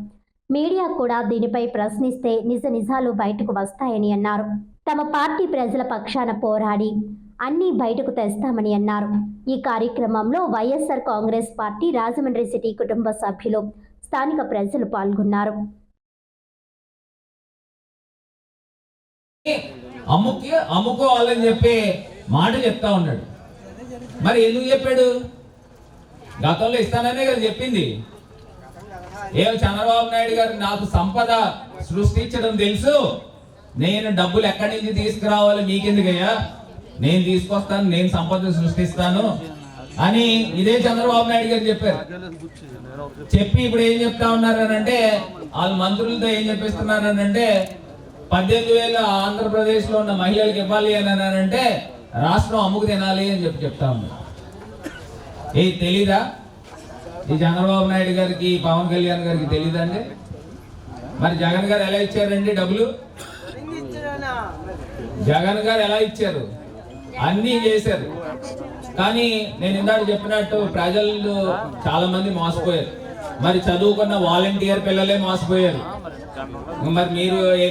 మీడియా కూడా దీనిపై ప్రశ్నిస్తే నిజాలు బయటకు వస్తాయని అన్నారు. తమ పార్టీ ప్రజల పక్షాన పోరాడి అన్నీ బయటకు తెస్తామని అన్నారు. ఈ కార్యక్రమంలో వైఎస్ఆర్ కాంగ్రెస్ పార్టీ రాజమండ్రి సిటీ కుటుంబ సభ్యులు, స్థానిక ప్రజలు పాల్గొన్నారు. అమ్ముకోవాలని చెప్పి మాట చెప్తా ఉన్నాడు. మరి ఎందుకు చెప్పాడు? గతంలో ఇస్తాననే కదా చెప్పింది. చంద్రబాబు నాయుడు గారు నాకు సంపద సృష్టించడం తెలుసు, నేను డబ్బులు ఎక్కడి నుంచి తీసుకురావాలి మీకెందుకయ్యా, నేను తీసుకొస్తాను, నేను సంపద సృష్టిస్తాను అని ఇదే చంద్రబాబు నాయుడు గారు చెప్పారు. చెప్పి ఇప్పుడు ఏం చెప్తా ఉన్నారనంటే వాళ్ళ మంత్రులతో ఏం చెప్పిస్తున్నారనంటే 18,000 ఆంధ్రప్రదేశ్ లో ఉన్న మహిళలకు ఇవ్వాలి అని అంటే రాష్ట్రం అమ్ముకు తినాలి అని చెప్తా ఉన్నారు. తెలీదా? ఈ చంద్రబాబు నాయుడు గారికి, పవన్ కళ్యాణ్ గారికి తెలీదండి? మరి జగన్ గారు ఎలా ఇచ్చారండి డబ్బులు? జగన్ గారు ఎలా ఇచ్చారు? అన్నీ చేశారు. కానీ నేను ఇందాక చెప్పినట్టు ప్రజలు చాలా మంది మోసపోయారు. మరి చదువుకున్న వాలంటీర్ పిల్లలే మోసపోయారు. మరి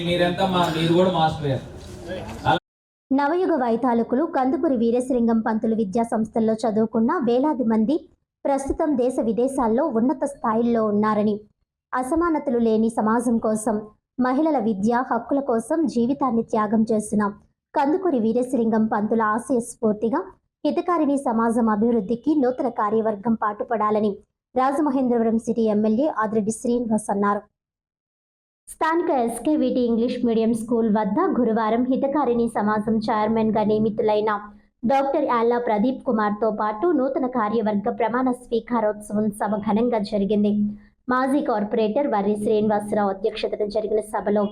మీరెంత మీరు కూడా మోసపోయారు. నవయుగ వైతాళికులు కందుకూరి వీరేశలింగం పంతులు విద్యా సంస్థల్లో చదువుకున్న వేలాది మంది ప్రస్తుతం దేశ విదేశాల్లో ఉన్నత స్థాయిల్లో ఉన్నారని, అసమానతలు లేని సమాజం కోసం, మహిళల విద్య హక్కుల కోసం జీవితాన్ని త్యాగం చేసిన కందుకూరి వీరేశలింగం పంతుల ఆశయ స్ఫూర్తిగా హితకారిణి సమాజం అభివృద్ధికి నూతన కార్యవర్గం పాటుపడాలని రాజమహేంద్రవరం సిటీ ఎమ్మెల్యే ఆదిరెడ్డి శ్రీనివాస్ అన్నారు. స్థానిక ఎస్కేవిటి ఇంగ్లీష్ మీడియం స్కూల్ వద్ద గురువారం హితకారిణి సమాజం చైర్మన్గా నియమితులైన డాక్టర్ యాళ్ల ప్రదీప్ కుమార్తో పాటు నూతన కార్యవర్గ ప్రమాణ స్వీకారోత్సవం సభ ఘనంగా జరిగింది. మాజీ కార్పొరేటర్ వర్రి శ్రీనివాసరావు అధ్యక్షతన జరిగిన సభలో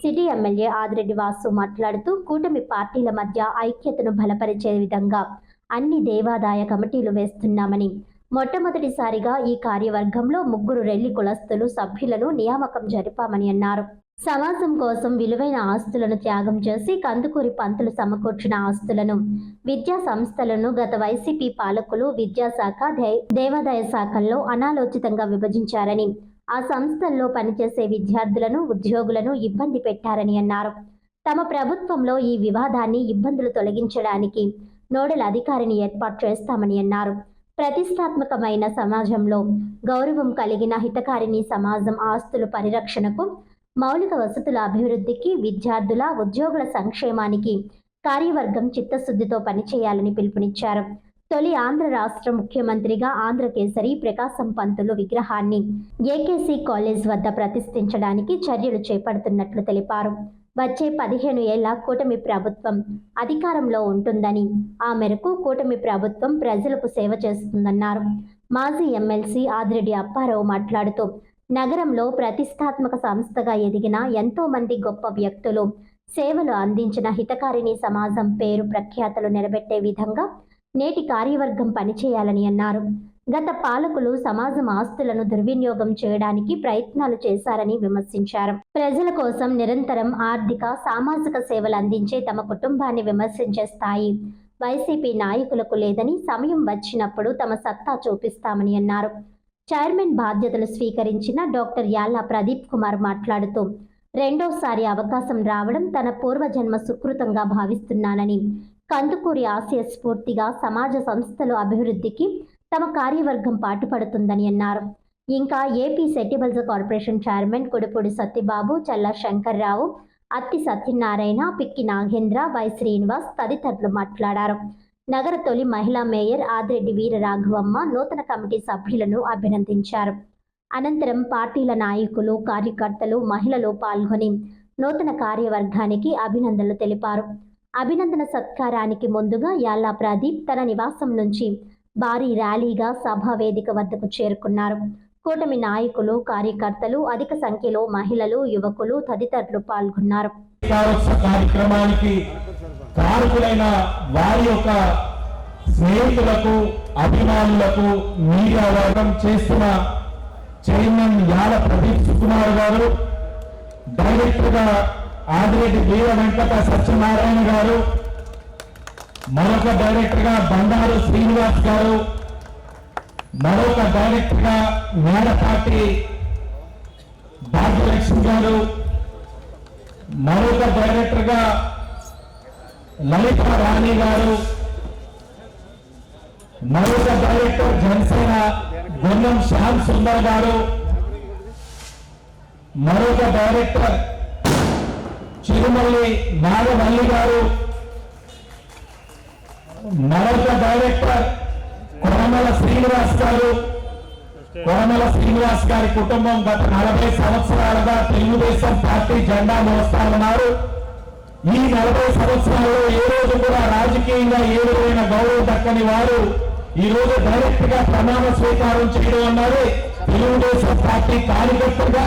సిటీ ఎమ్మెల్యే ఆదిరెడ్డి వాసు మాట్లాడుతూ కూటమి పార్టీల మధ్య ఐక్యతను బలపరిచే విధంగా అన్ని దేవాదాయ కమిటీలు వేస్తున్నామని, మొట్టమొదటిసారిగా ఈ కార్యవర్గంలో 3 రెల్లి కులస్తులు సభ్యులను నియామకం జరిపామని అన్నారు. సమాజం కోసం విలువైన ఆస్తులను త్యాగం చేసి కందుకూరి పంతులు సమకూర్చిన ఆస్తులను విద్యా సంస్థలను గత వైసీపీ పాలకులు విద్యాశాఖ, దేవాదాయ శాఖల్లో అనాలోచితంగా విభజించారని, ఆ సంస్థల్లో పనిచేసే విద్యార్థులను, ఉద్యోగులను ఇబ్బంది పెట్టారని అన్నారు. తమ ప్రభుత్వంలో ఈ వివాదాన్ని, ఇబ్బందులు తొలగించడానికి నోడల్ అధికారిని ఏర్పాటు చేస్తామని అన్నారు. ప్రతిష్టాత్మకమైన సమాజంలో గౌరవం కలిగిన హితకారిణి సమాజం ఆస్తుల పరిరక్షణకు, మౌలిక వసతుల అభివృద్ధికి, విద్యార్థుల, ఉద్యోగుల సంక్షేమానికి కార్యవర్గం చిత్తశుద్ధితో పనిచేయాలని పిలుపునిచ్చారు. తొలి ఆంధ్ర రాష్ట్ర ముఖ్యమంత్రిగా ఆంధ్రకేసరి ప్రకాశం పంతులు విగ్రహాన్ని ఏకేసీ కాలేజ్ వద్ద ప్రతిష్ఠించడానికి చర్యలు చేపడుతున్నట్లు తెలిపారు. వచ్చే 15 ఏళ్ల కూటమి ప్రభుత్వం అధికారంలో ఉంటుందని, ఆ మేరకు కూటమి ప్రభుత్వం ప్రజలకు సేవ చేస్తుందన్నారు. మాజీ ఎమ్మెల్సీ ఆదిరెడ్డి అప్పారావు మాట్లాడుతూ, నగరంలో ప్రతిష్టాత్మక సంస్థగా ఎదిగిన ఎంతో మంది గొప్ప వ్యక్తులు సేవలు అందించిన హితకారిణి సమాజం పేరు ప్రఖ్యాతలు నిలబెట్టే విధంగా నేటి కార్యవర్గం పనిచేయాలని అన్నారు. గత పాలకులు సమాజం ఆస్తులను దుర్వినియోగం చేయడానికి ప్రయత్నాలు చేశారని విమర్శించారు. ప్రజల కోసం నిరంతరం ఆర్థిక, సామాజిక సేవలు అందించే తమ కుటుంబాన్ని విమర్శించే స్థాయి వైసీపీ నాయకులకు లేదని, సమయం వచ్చినప్పుడు తమ సత్తా చూపిస్తామని అన్నారు. చైర్మన్ బాధ్యతలు స్వీకరించిన డాక్టర్ యాళ్ల ప్రదీప్ కుమార్ మాట్లాడుతూ, రెండోసారి అవకాశం రావడం తన పూర్వజన్మ సుకృతంగా భావిస్తున్నానని, కందుకూరి ఆశయ స్ఫూర్తిగా సమాజ సంస్థల అభివృద్ధికి తమ కార్యవర్గం పాటుపడుతుందని అన్నారు. ఇంకా ఏపీ సెటిబుల్స్ corporation chairman Kudupudi Satyababu, Challa Shankarrao, Atti Satyanarayana, Pikki Nagendra, Y Srinivas తదితరులు మాట్లాడారు. నగర తొలి మహిళా మేయర్ ఆదిరెడ్డి వీర రాఘవమ్మ నూతన కమిటీ సభ్యులను అభినందించారు. అనంతరం పార్టీల నాయకులు, కార్యకర్తలు, మహిళలు పాల్గొని నూతన కార్యవర్గానికి అభినందనలు తెలిపారు. అభినందన సత్కారానికి ముందుగా యాళ్ల ప్రదీప్ తన నివాసం నుంచి భారీ ర్యాలీగా సభా వేదిక వద్దకు చేరుకున్నారు. కూటమి నాయకులు, కార్యకర్తలు, అధిక సంఖ్యలో మహిళలు, యువకులు తదితరులు పాల్గొన్నారు. కార్యక్రమానికి కారకులైన వారి యొక్క స్నేహితులకు, అభిమానులకు, మీడియా వర్గం చేస్తున్న చైర్మన్ యాల ప్రదీప్ సుకుమార్ గారు, డైరెక్టర్ గా ఆదిరెడ్డి వీర వెంకట సత్యనారాయణ గారు, మరొక డైరెక్టర్ గా బండారు శ్రీనివాస్ గారు, మరొక డైరెక్టర్ గా మేడపాటి భాగ్యలక్ష్మి గారు, మరొక డైరెక్టర్ గా లలిత రాణి గారు, మరొక డైరెక్టర్ జనసేన గున్నం శ్యామ్ సుందర్ గారు, మరొక డైరెక్టర్ చిరుమల్లి నాగవల్లి గారు, మరొక డైరెక్టర్ కొరమల శ్రీనివాస్ గారు. కొరమల శ్రీనివాస్ గారి కుటుంబం గత 40 సంవత్సరాలుగా తెలుగుదేశం పార్టీ జెండా మోస్తా ఉన్నారు. ఈ 40 సంవత్సరాల్లో ఏ రోజు కూడా రాజకీయంగా ఏ విధమైన గౌరవం దక్కని వారు ఈ రోజు డైరెక్ట్ గా ప్రమాణ స్వీకారం చేయడం అన్నది తెలుగుదేశం పార్టీ కార్యకర్తగా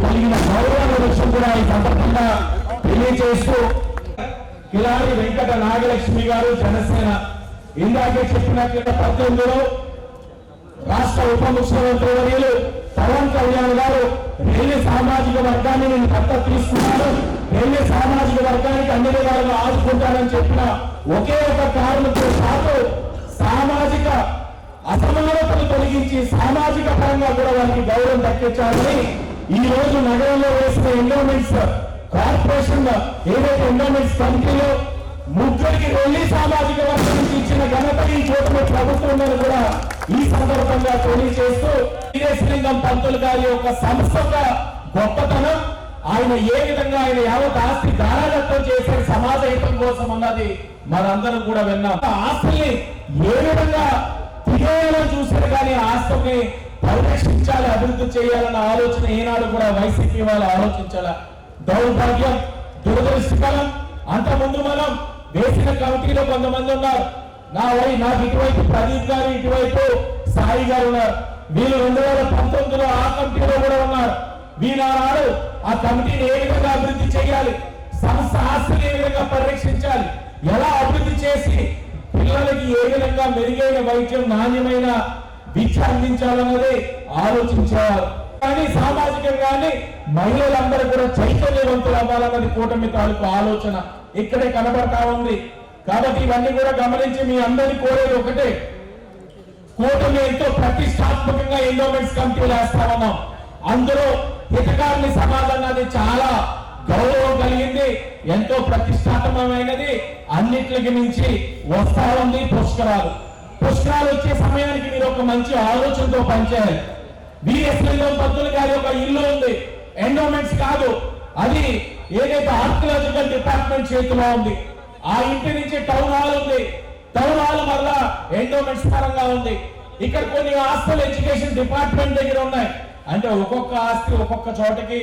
కలిగిన గౌరవాల విషయం కూడా ఈ సందర్భంగా తెలియజేస్తూ, కిలారి వెంకట నాగలక్ష్మి గారు జనసేన, ఇందాకే చెప్పినట్లు 19లో రాష్ట్ర ఉప ముఖ్యమంత్రి వర్యులు పవన్ కళ్యాణ్ గారు రెల్లి సామాజిక వర్గాన్ని నేను దత్తత తీసుకున్నాను, రెల్లి సామాజిక వర్గానికి అన్ని విధాలుగా ఆదుకుంటానని చెప్పిన ఒకే ఒక కారణంతో పాటు సామాజిక అసమానతలు తొలగించి సామాజిక పరంగా కూడా వారికి గౌరవం దక్కించాలని ఈ రోజు నగరంలో వేసిన ఎండోమెంట్స్ కార్పొరేషన్ ఏదైతే ఎండోమెంట్స్ కమిటీలో ముగ్గురికి రెల్లి సామాజిక వర్గానికి ఇచ్చిన ఘనత ఈ కూటమి ప్రభుత్వం కూడా ఈ సందర్భంగా తెలియజేస్తూ, వీరేశలింగం పంతులు గారి యొక్క సంస్థ గొప్పతనం, ఆయన ఏ విధంగా ఆయన యావత్ ఆస్తి దారాదత్తం చేసే సమాజ హితం కోసం అన్నది మనందరం కూడా విన్నాం. ఆస్తుల్ని ఏ విధంగా తిరిగేయాలని చూశారు కానీ ఆస్తుల్ని పరిరక్షించాలి, అభివృద్ధి చేయాలన్న ఆలోచన ఈనాడు కూడా వైసీపీ వాళ్ళు ఆలోచించాల. దౌర్భాగ్యం, దురదృష్టకరం. అంతకుముందు మనం వేసిన కమిటీలో కొంతమంది ఉన్నారు. నాకు ఇటువైపు ప్రదీప్ గారు, ఇటువైపు సాయి గారు ఉన్నారు. వీళ్ళు 2019లో ఆ కమిటీలో కూడా ఉన్నారు. వీళ్ళాడు ఆ కమిటీని ఏ విధంగా అభివృద్ధి చేయాలి, సంస్థ ఆస్తిని ఏ విధంగా పరిరక్షించాలి, ఎలా అభివృద్ధి చేసి పిల్లలకి ఏ విధంగా మెరుగైన వైద్యం, నాణ్యమైన విద్య అందించాలన్నది ఆలోచించేవారు. కానీ సామాజికంగా కానీ మహిళలందరూ కూడా చైతన్యవంతులు అవ్వాలన్నది కూటమి తాలూకు ఆలోచన ఇక్కడే కనబడతా ఉంది. కాబట్టి ఇవన్నీ కూడా గమనించి మీ అందరినీ కోరేది ఒకటే, కూటమి ఎంతో ప్రతిష్టాత్మకంగా ఎండోమెంట్స్ కమిటీలు వేస్తా ఉన్నాం. అందులో హితకారిణి సమాజం అది చాలా గౌరవం కలిగింది, ఎంతో ప్రతిష్టాత్మకమైనది, అన్నిటికి మించి వస్తా ఉంది పుష్కరాలు వచ్చే సమయానికి మీరు ఒక మంచి ఆలోచనతో పనిచేయాలి. వీరేశలింగం పంతులు గారి ఒక ఇల్లు ఉంది, ఎండోమెంట్స్ కాదు, అది ఏదైతే ఆర్కియాలజికల్ డిపార్ట్మెంట్ చేతిలో ఉంది. ఆ ఇంటి నుంచి టౌన్ హాల్ ఉంది, టౌన్ హాల్ వల్ల ఎండోమెంట్స్ పరంగా ఉంది. ఇక్కడ కొన్ని ఆస్తులు ఎడ్యుకేషన్ డిపార్ట్మెంట్ దగ్గర ఉన్నాయి. అంటే ఒక్కొక్క ఆస్తి ఒక్కొక్క చోటకి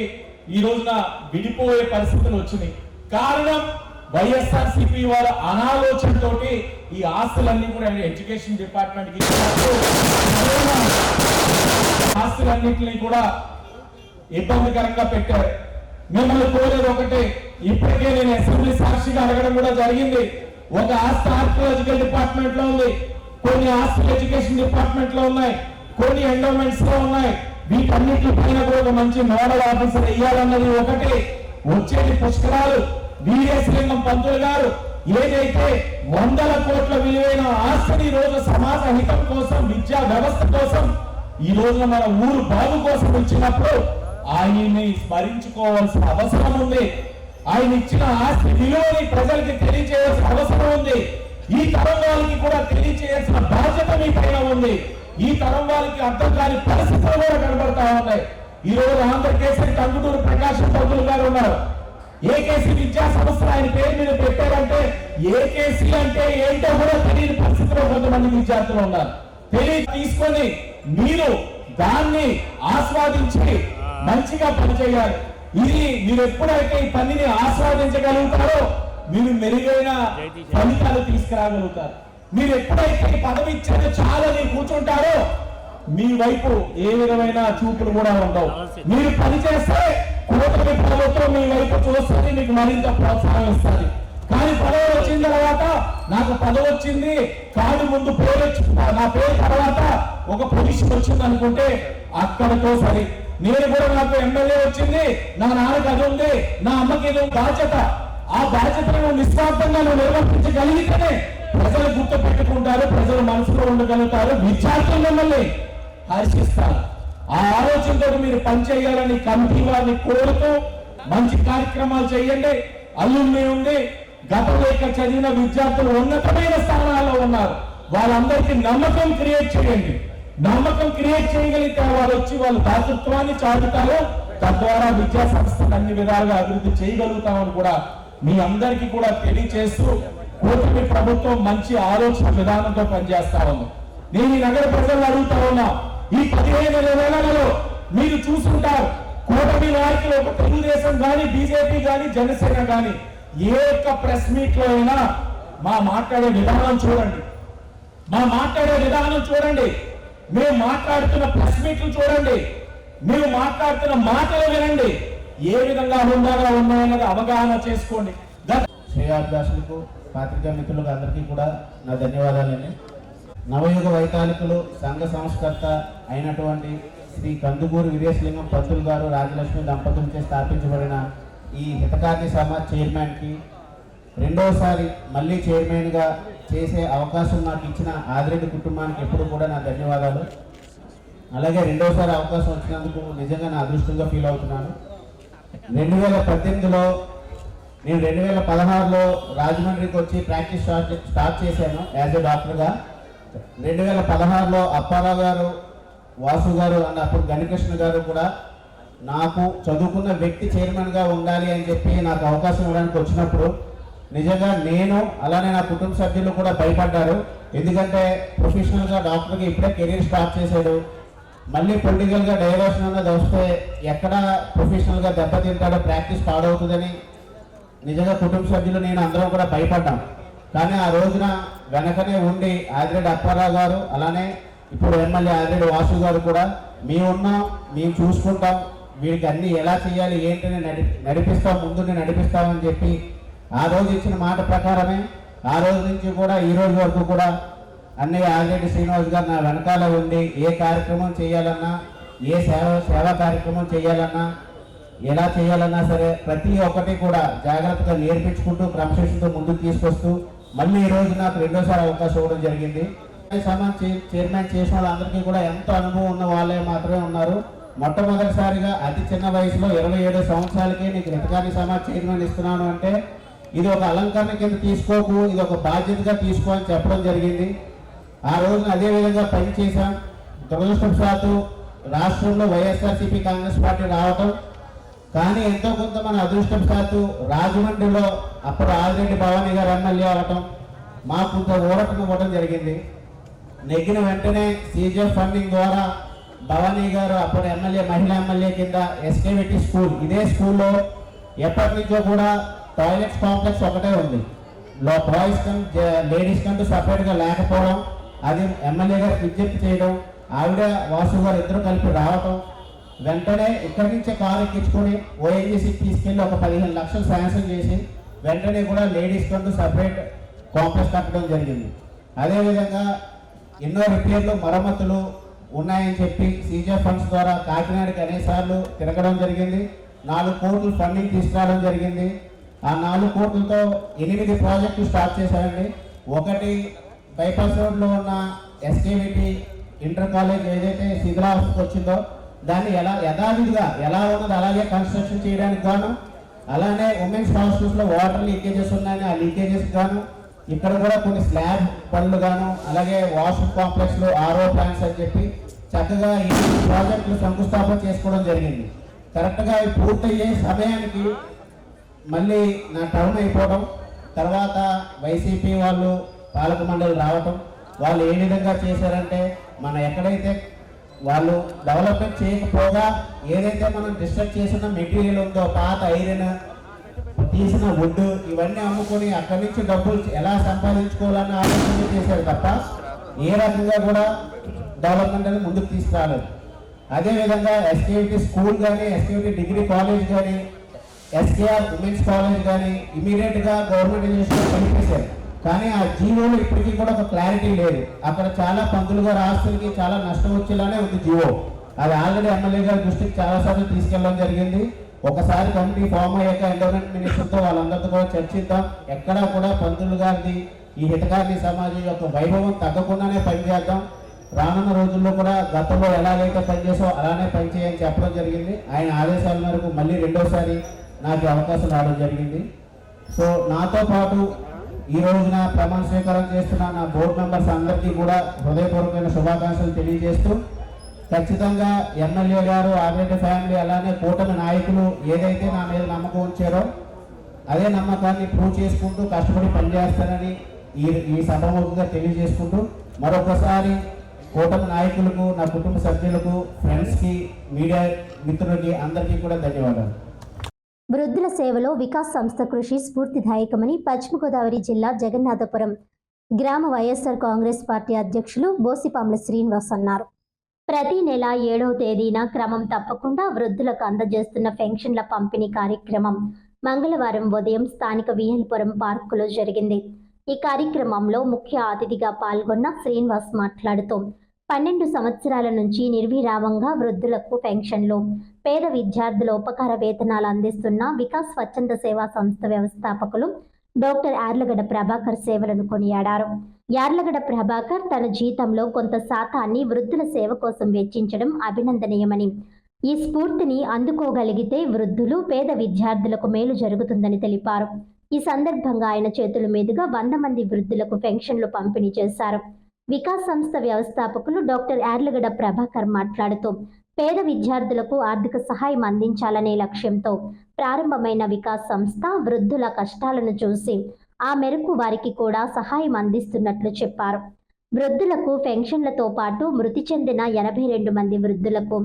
ఈ రోజున విడిపోయే పరిస్థితులు వచ్చినాయి. కారణం వైఎస్ఆర్సీపీ వారి అనాలోచనతోటి ఈ ఆస్తులన్నీ కూడా ఎడ్యుకేషన్ డిపార్ట్మెంట్ కి ఆస్తులన్నింటినీ కూడా ఇబ్బందికరంగా పెట్టారు. మిమ్మల్ని కోరేది ఒకటే, ఇప్పటికే నేను అసెంబ్లీ సాక్షిగా అడగడం కూడా జరిగింది. ఒక ఆస్తి ఆర్కియాలజికల్ డిపార్ట్మెంట్ లో ఉంది, కొన్ని ఆస్తులు ఎడ్యుకేషన్ డిపార్ట్మెంట్ లో ఉన్నాయి, కొన్ని ఎండోమెంట్స్ లో ఉన్నాయి. వీటన్నిటి పైన కూడా ఒక మంచి నోడల్ ఆఫీసర్ వేయాలన్నది ఒకటి. వచ్చేది పుష్కరాలు. వీరేశలింగం పంతులు గారు ఏదైతే 100 కోట్ల విలువైన ఆస్తిని ఈ రోజు సమాజ హితం కోసం, విద్యా వ్యవస్థ కోసం, ఈ రోజున మన ఊరు బాగు కోసం ఇచ్చినప్పుడు ఆయన్ని స్మరించుకోవాల్సిన అవసరం ఉంది. ఆయన ఇచ్చిన ఆస్తి విలువని ప్రజలకి తెలియజేయాల్సిన అవసరం ఉంది. ఈ తరం వాళ్ళకి కూడా తెలియజేయాల్సిన బాధ్యత మీ పైన ఉంది. ఈ తరం వాళ్ళకి అర్థం కాని పరిస్థితులు కూడా కనబడతా ఉన్నాయి. ఈ రోజు ఆంధ్రకేసరి టంగుటూరు ప్రకాశం పంతులు గారు ఉన్నారు. ఏకేసీ విద్యా సంస్థ ఆయన పేరు మీద పెట్టారంటే ఏకేసీ అంటే ఏంటో కూడా తెలియని పరిస్థితిలో కొంతమంది విద్యార్థులు ఉన్నారు. తీసుకొని మీరు దాన్ని ఆస్వాదించి మంచిగా పనిచేయాలి. ఇది మీరు ఎప్పుడైతే ఈ పనిని ఆస్వాదించగలుగుతారో మీరు మెరుగైన ఫలితాలు తీసుకురాగలుగుతారు. మీరు ఎప్పుడైతే ఈ పదవి ఇచ్చారో చాలా మీరు కూర్చుంటారో మీ వైపు ఏ విధమైన చూపులు కూడా ఉండవు. మీరు పనిచేస్తే కూటమి ప్రభుత్వం మీ వైపు చూస్తుంది, మీకు మరింత ప్రోత్సాహం ఇస్తుంది. కానీ పదవి వచ్చిన తర్వాత నాకు పదవి వచ్చింది, కాదు ముందు పేరు వచ్చింది, నా పేరు తర్వాత ఒక పొజిషన్ వచ్చింది అనుకుంటే అక్కడితో సరి. నేను కూడా నాకు ఎమ్మెల్యే వచ్చింది, నా నాన్నకి అది ఉంది, నా అమ్మకి ఇది బాధ్యత. ఆ బాధ్యతను నిస్వార్థంగా నువ్వు నిర్వర్తించగలిగితేనే ప్రజలు గుర్తు పెట్టుకుంటారు, ప్రజలు మనసులో ఉండగలుగుతారు, విద్యార్థులు మిమ్మల్ని హర్షిస్తారు. ఆ ఆలోచనతో మీరు పనిచేయాలని కమిటీ వారిని కోరుతూ మంచి కార్యక్రమాలు చేయండి. అల్లుమ్ని ఉంది, గతంలో ఇక్కడ చదివిన విద్యార్థులు ఉన్నతమైన స్థానాల్లో ఉన్నారు. వాళ్ళందరికీ నమ్మకం క్రియేట్ చేయండి. నమ్మకం క్రియేట్ చేయగలిగితే వాళ్ళు వచ్చి వాళ్ళ దాతృత్వాన్ని చాటుతారు. తద్వారా విద్యా సంస్థను అన్ని విధాలుగా అభివృద్ధి చేయగలుగుతామని కూడా మీ అందరికీ కూడా తెలియజేస్తూ కూటమి ప్రభుత్వం మంచి ఆలోచన విధానంతో పనిచేస్తా ఉంది. నేను ఈ నగర ప్రజలు అడుగుతా ఉన్నా, ఈ 15 నెలలలో మీరు చూసుకుంటారు కూటమి నాయకులు ఒక తెలుగుదేశం కానీ, బీజేపీ కానీ, జనసేన కానీ ఏ ఒక్క ప్రెస్ మీట్ లో అయినా మా మాట్లాడే విధానం చూడండి, మేము మాట్లాడుతున్న ప్రెస్ మీట్లు చూడండి, మేము మాట్లాడుతున్న మాటలు వినండి, ఏ విధంగా హుందాగా ఉన్నాయన్నది అవగాహన చేసుకోండి. శ్రేయాభిలాషులకు, పాత్రికా మిత్రులకు అందరికీ కూడా నా ధన్యవాదాలండి. నవయుగ వైతాళికులు సంఘ సంస్కర్త అయినటువంటి శ్రీ కందుకూరు వీరేశలింగం పంతులు గారు రాజలక్ష్మి దంపతులచే స్థాపించబడిన ఈ హితకార్య సమాజ్ చైర్మన్కి రెండోసారి మళ్ళీ చైర్మన్గా చేసే అవకాశం నాకు ఇచ్చిన ఆదిరెడ్డి కుటుంబానికి ఎప్పుడు కూడా నా ధన్యవాదాలు. అలాగే రెండోసారి అవకాశం వచ్చినందుకు నిజంగా నా అదృష్టంగా ఫీల్ అవుతున్నాను. 2018లో నేను 2016లో రాజమండ్రికి వచ్చి ప్రాక్టీస్ స్టార్ట్ చేశాను యాజ్ ఎ డాక్టర్గా. 2016లో అప్పారావు గారు, వాసు గారు అన్న అప్పుడు గణకృష్ణ గారు కూడా నాకు చదువుకున్న వ్యక్తి చైర్మన్గా ఉండాలి అని చెప్పి నాకు అవకాశం ఇవ్వడానికి వచ్చినప్పుడు నిజంగా నేను అలానే నా కుటుంబ సభ్యులు కూడా భయపడ్డారు. ఎందుకంటే ప్రొఫెషనల్గా డాక్టర్గా ఇప్పుడే కెరీర్ స్టార్ట్ చేశాడు, మళ్ళీ పొలిటికల్గా డైవర్షన్ అన్నది వస్తే ఎక్కడ ప్రొఫెషనల్గా దెబ్బతింటాడో, ప్రాక్టీస్ పాడవుతుందని నిజంగా కుటుంబ సభ్యులు నేను అందరం కూడా భయపడ్డాం. కానీ ఆ రోజున వెనకనే ఉండి ఆదిరెడ్డి అప్పారావు గారు అలానే ఇప్పుడు ఎమ్మెల్యే ఆదిరెడ్డి వాసు గారు కూడా మేము చూసుకుంటాం, వీడికి అన్ని ఎలా చేయాలి ఏంటని నడిపిస్తాం, ముందుని నడిపిస్తామని చెప్పి ఆ రోజు ఇచ్చిన మాట ప్రకారమే ఆ రోజు నుంచి కూడా ఈ రోజు వరకు కూడా అన్నయ్య ఆదిరెడ్డి శ్రీనివాస్ గారు నా వెనకాల ఉండి ఏ కార్యక్రమం చేయాలన్నా ఏ సేవా కార్యక్రమం చేయాలన్నా ఎలా చేయాలన్నా సరే ప్రతి ఒక్కటి కూడా జాగ్రత్తగా నేర్పించుకుంటూ క్రమశిక్షణతో ముందుకు తీసుకొస్తూ మళ్ళీ ఈ రోజు నాకు రెండోసారి అవకాశం ఇవ్వడం జరిగింది. చైర్మన్ చేసిన వాళ్ళందరికీ కూడా ఎంతో అనుభవం ఉన్న వాళ్ళే మాత్రమే ఉన్నారు. మొట్టమొదటిసారిగా అతి చిన్న వయసులో 27 సంవత్సరాలకే నీకు హితకాని సమాజ్ చైర్మన్ ఇస్తున్నాను అంటే ఇది ఒక అలంకరణ కింద తీసుకోకు, ఇది ఒక బాధ్యతగా తీసుకో అని చెప్పడం జరిగింది. ఆ రోజున అదే విధంగా పనిచేశాం. దురదృష్టవశాత్తు రాష్ట్రంలో వైఎస్ఆర్సీపీ కాంగ్రెస్ పార్టీ రావటం, కానీ ఎంతో కొంత మన అదృష్టవశాత్తు రాజమండ్రిలో అప్పుడు ఆదిరెడ్డి భవానీ గారు ఎమ్మెల్యే అవ్వటం మాకు కొంత ఊరటం ఇవ్వడం జరిగింది. నెగ్గిన వెంటనే సీజీఎఫ్ ఫండింగ్ ద్వారా భవానీ గారు అప్పుడు ఎమ్మెల్యే మహిళా ఎమ్మెల్యే కింద ఎస్కేవిటీ స్కూల్, ఇదే స్కూల్లో ఎప్పటి నుంచో కూడా టాయిలెట్స్ కాంప్లెక్స్ ఒకటే ఉంది, బాయ్స్ కంటే లేడీస్ కంటూ సపరేట్గా లేకపోవడం, అది ఎమ్మెల్యే గారికి విజ్ఞప్తి చేయడం, ఆవిడ వాసు గారు ఇద్దరు కలిపి రావటం, వెంటనే ఇక్కడి నుంచే కారు ఎక్కించుకొని ఓఎన్జీసీకి తీసుకెళ్ళి ఒక 15 లక్షలు శాంక్షన్ చేసి వెంటనే కూడా లేడీస్ కంటూ సపరేట్ కాంప్లెక్స్ కట్టడం జరిగింది. అదేవిధంగా ఎన్నో రిపేర్లు మరమ్మతులు ఉన్నాయని చెప్పి సీజీఎఫ్ ఫండ్స్ ద్వారా కాకినాడకి అనేకసార్లు తిరగడం జరిగింది. 4 కోట్లు ఫండింగ్ తీసుకురావడం జరిగింది. ఆ 4 కోట్లతో 8 ప్రాజెక్టులు స్టార్ట్ చేశారండి. ఒకటి బైపాస్ రోడ్లో ఉన్న ఎస్కేవిటీ ఇంటర్ కాలేజ్ ఏదైతే శిథిలావస్థకు వచ్చిందో దాన్ని యథావిధిగా ఎలా ఉన్నదో అలాగే కన్స్ట్రక్షన్ చేయడానికి గాను, అలానే ఉమెన్స్ హాస్టల్స్లో వాటర్ లీకేజెస్ ఉన్నాయని ఆ లీకేజెస్ గాను ఇక్కడ కూడా కొన్ని స్లాబ్ పనులు గాను, అలాగే వాష్రూమ్ కాంప్లెక్స్లో ఆర్ఓ ప్లాంట్స్ అని చెప్పి చక్కగా ఈ ప్రాజెక్టులు శంకుస్థాపన చేసుకోవడం జరిగింది. కరెక్ట్గా అవి పూర్తయ్యే సమయానికి మళ్ళీ నా టర్మ్ అయిపోవడం, తర్వాత వైసీపీ వాళ్ళు పాలక మండలి రావటం, వాళ్ళు ఏ విధంగా చేశారంటే మన ఎక్కడైతే వాళ్ళు డెవలప్మెంట్ చేయకపోగా ఏదైతే మనం డిస్ట్రక్ట్ చేసిన మెటీరియల్ ఉందో పాత ఐరన్ తీసిన వుడ్ ఇవన్నీ అమ్ముకొని అక్కడి నుంచి డబ్బులు ఎలా సంపాదించుకోవాలని ఆలోచన చేశారు తప్ప ఏ రకంగా కూడా డెవలప్మెంట్ అనేది ముందుకు తీసుకురాలేదు. అదేవిధంగా ఎస్కేవిటీ స్కూల్ కానీ, ఎస్కేవిటీ డిగ్రీ కాలేజ్ కానీ, ఎస్కేఆర్ ఉమెన్స్ కాలేజ్ కానీ ఇమీడియట్గా గవర్నమెంట్ ఎడ్యుకేషన్ పనిచేశారు. కానీ ఆ జీవోలో ఇప్పటికీ కూడా ఒక క్లారిటీ లేదు. అక్కడ చాలా పంతులుగా రాష్ట్రానికి చాలా నష్టం వచ్చేలానే ఉంది జీవో. అది ఆల్రెడీ ఎమ్మెల్యే గారి దృష్టికి చాలాసార్లు తీసుకెళ్ళడం జరిగింది. ఒకసారి కమిటీ ఫామ్ అయ్యాక ఎన్విరాన్మెంట్ మినిస్టర్తో వాళ్ళందరితో కూడా చర్చిద్దాం. ఎక్కడా కూడా పంతులు గారిది ఈ హితకారి సమాజం యొక్క వైభవం తగ్గకుండానే పనిచేద్దాం. రానున్న రోజుల్లో కూడా గతంలో ఎలాగైతే పనిచేసో అలానే పనిచేయని చెప్పడం జరిగింది. ఆయన ఆదేశాల మేరకు మళ్ళీ రెండోసారి నాకు అవకాశం రావడం జరిగింది. సో నాతో పాటు ఈ రోజున ప్రమాణ స్వీకారం చేస్తున్న నా బోర్డు మెంబర్స్ అందరికీ కూడా హృదయపూర్వకమైన శుభాకాంక్షలు తెలియజేస్తూ, ఖచ్చితంగా ఎమ్మెల్యే గారు, ఆదిరెడ్డి ఫ్యామిలీ, అలానే కూటమి నాయకులు ఏదైతే నా మీద నమ్మకం ఉంచారో అదే నమ్మకాన్ని ప్రూవ్ చేసుకుంటూ కష్టపడి పనిచేస్తానని ఈ సభాముఖంగా తెలియజేసుకుంటూ మరొకసారి కూటమి నాయకులకు, నా కుటుంబ సభ్యులకు, ఫ్రెండ్స్కి, మీడియా మిత్రులకి అందరికీ కూడా ధన్యవాదాలు. వృద్ధుల సేవలో వికాస్ సంస్థ కృషి స్ఫూర్తిదాయకమని పశ్చిమ గోదావరి జిల్లా జగన్నాథపురం గ్రామ వైఎస్ఆర్ కాంగ్రెస్ పార్టీ అధ్యక్షులు బోసిపాముల శ్రీనివాస్ అన్నారు. ప్రతి నెల 7వ తేదీన క్రమం తప్పకుండా వృద్ధులకు అందజేస్తున్న పెన్షన్ల పంపిణీ కార్యక్రమం మంగళవారం ఉదయం స్థానిక విఎల్పురం పార్కులో జరిగింది. ఈ కార్యక్రమంలో ముఖ్య అతిథిగా పాల్గొన్న శ్రీనివాస్ మాట్లాడుతూ 12 సంవత్సరాల నుంచి నిర్విరామంగా వృద్ధులకు పెన్షన్లు, పేద విద్యార్థుల ఉపకార వేతనాలు అందిస్తున్న వికాస్ స్వచ్ఛంద సేవా సంస్థ వ్యవస్థాపకులు డాక్టర్ యార్లగడ్డ ప్రభాకర్ సేవలను కొనియాడారు. యార్లగడ్డ ప్రభాకర్ తన జీతంలో కొంత శాతాన్ని వృద్ధుల సేవ కోసం వెచ్చించడం అభినందనీయమని, ఈ స్ఫూర్తిని అందుకోగలిగితే వృద్ధులు, పేద విద్యార్థులకు మేలు జరుగుతుందని తెలిపారు. ఈ సందర్భంగా ఆయన చేతుల మీదుగా 100 మంది వృద్ధులకు పెన్షన్లు పంపిణీ చేశారు. వికాస్ సంస్థ వ్యవస్థాపకులు డాక్టర్ యార్లగడ్డ ప్రభాకర్ మాట్లాడుతూ, పేద విద్యార్థులకు ఆర్థిక సహాయం అందించాలనే లక్ష్యంతో ప్రారంభమైన వికాస్ సంస్థ వృద్ధుల కష్టాలను చూసి ఆ మేరకు వారికి కూడా సహాయం అందిస్తున్నట్లు చెప్పారు. వృద్ధులకు పెన్షన్లతో పాటు మృతి చెందిన 82 మంది వృద్ధులకు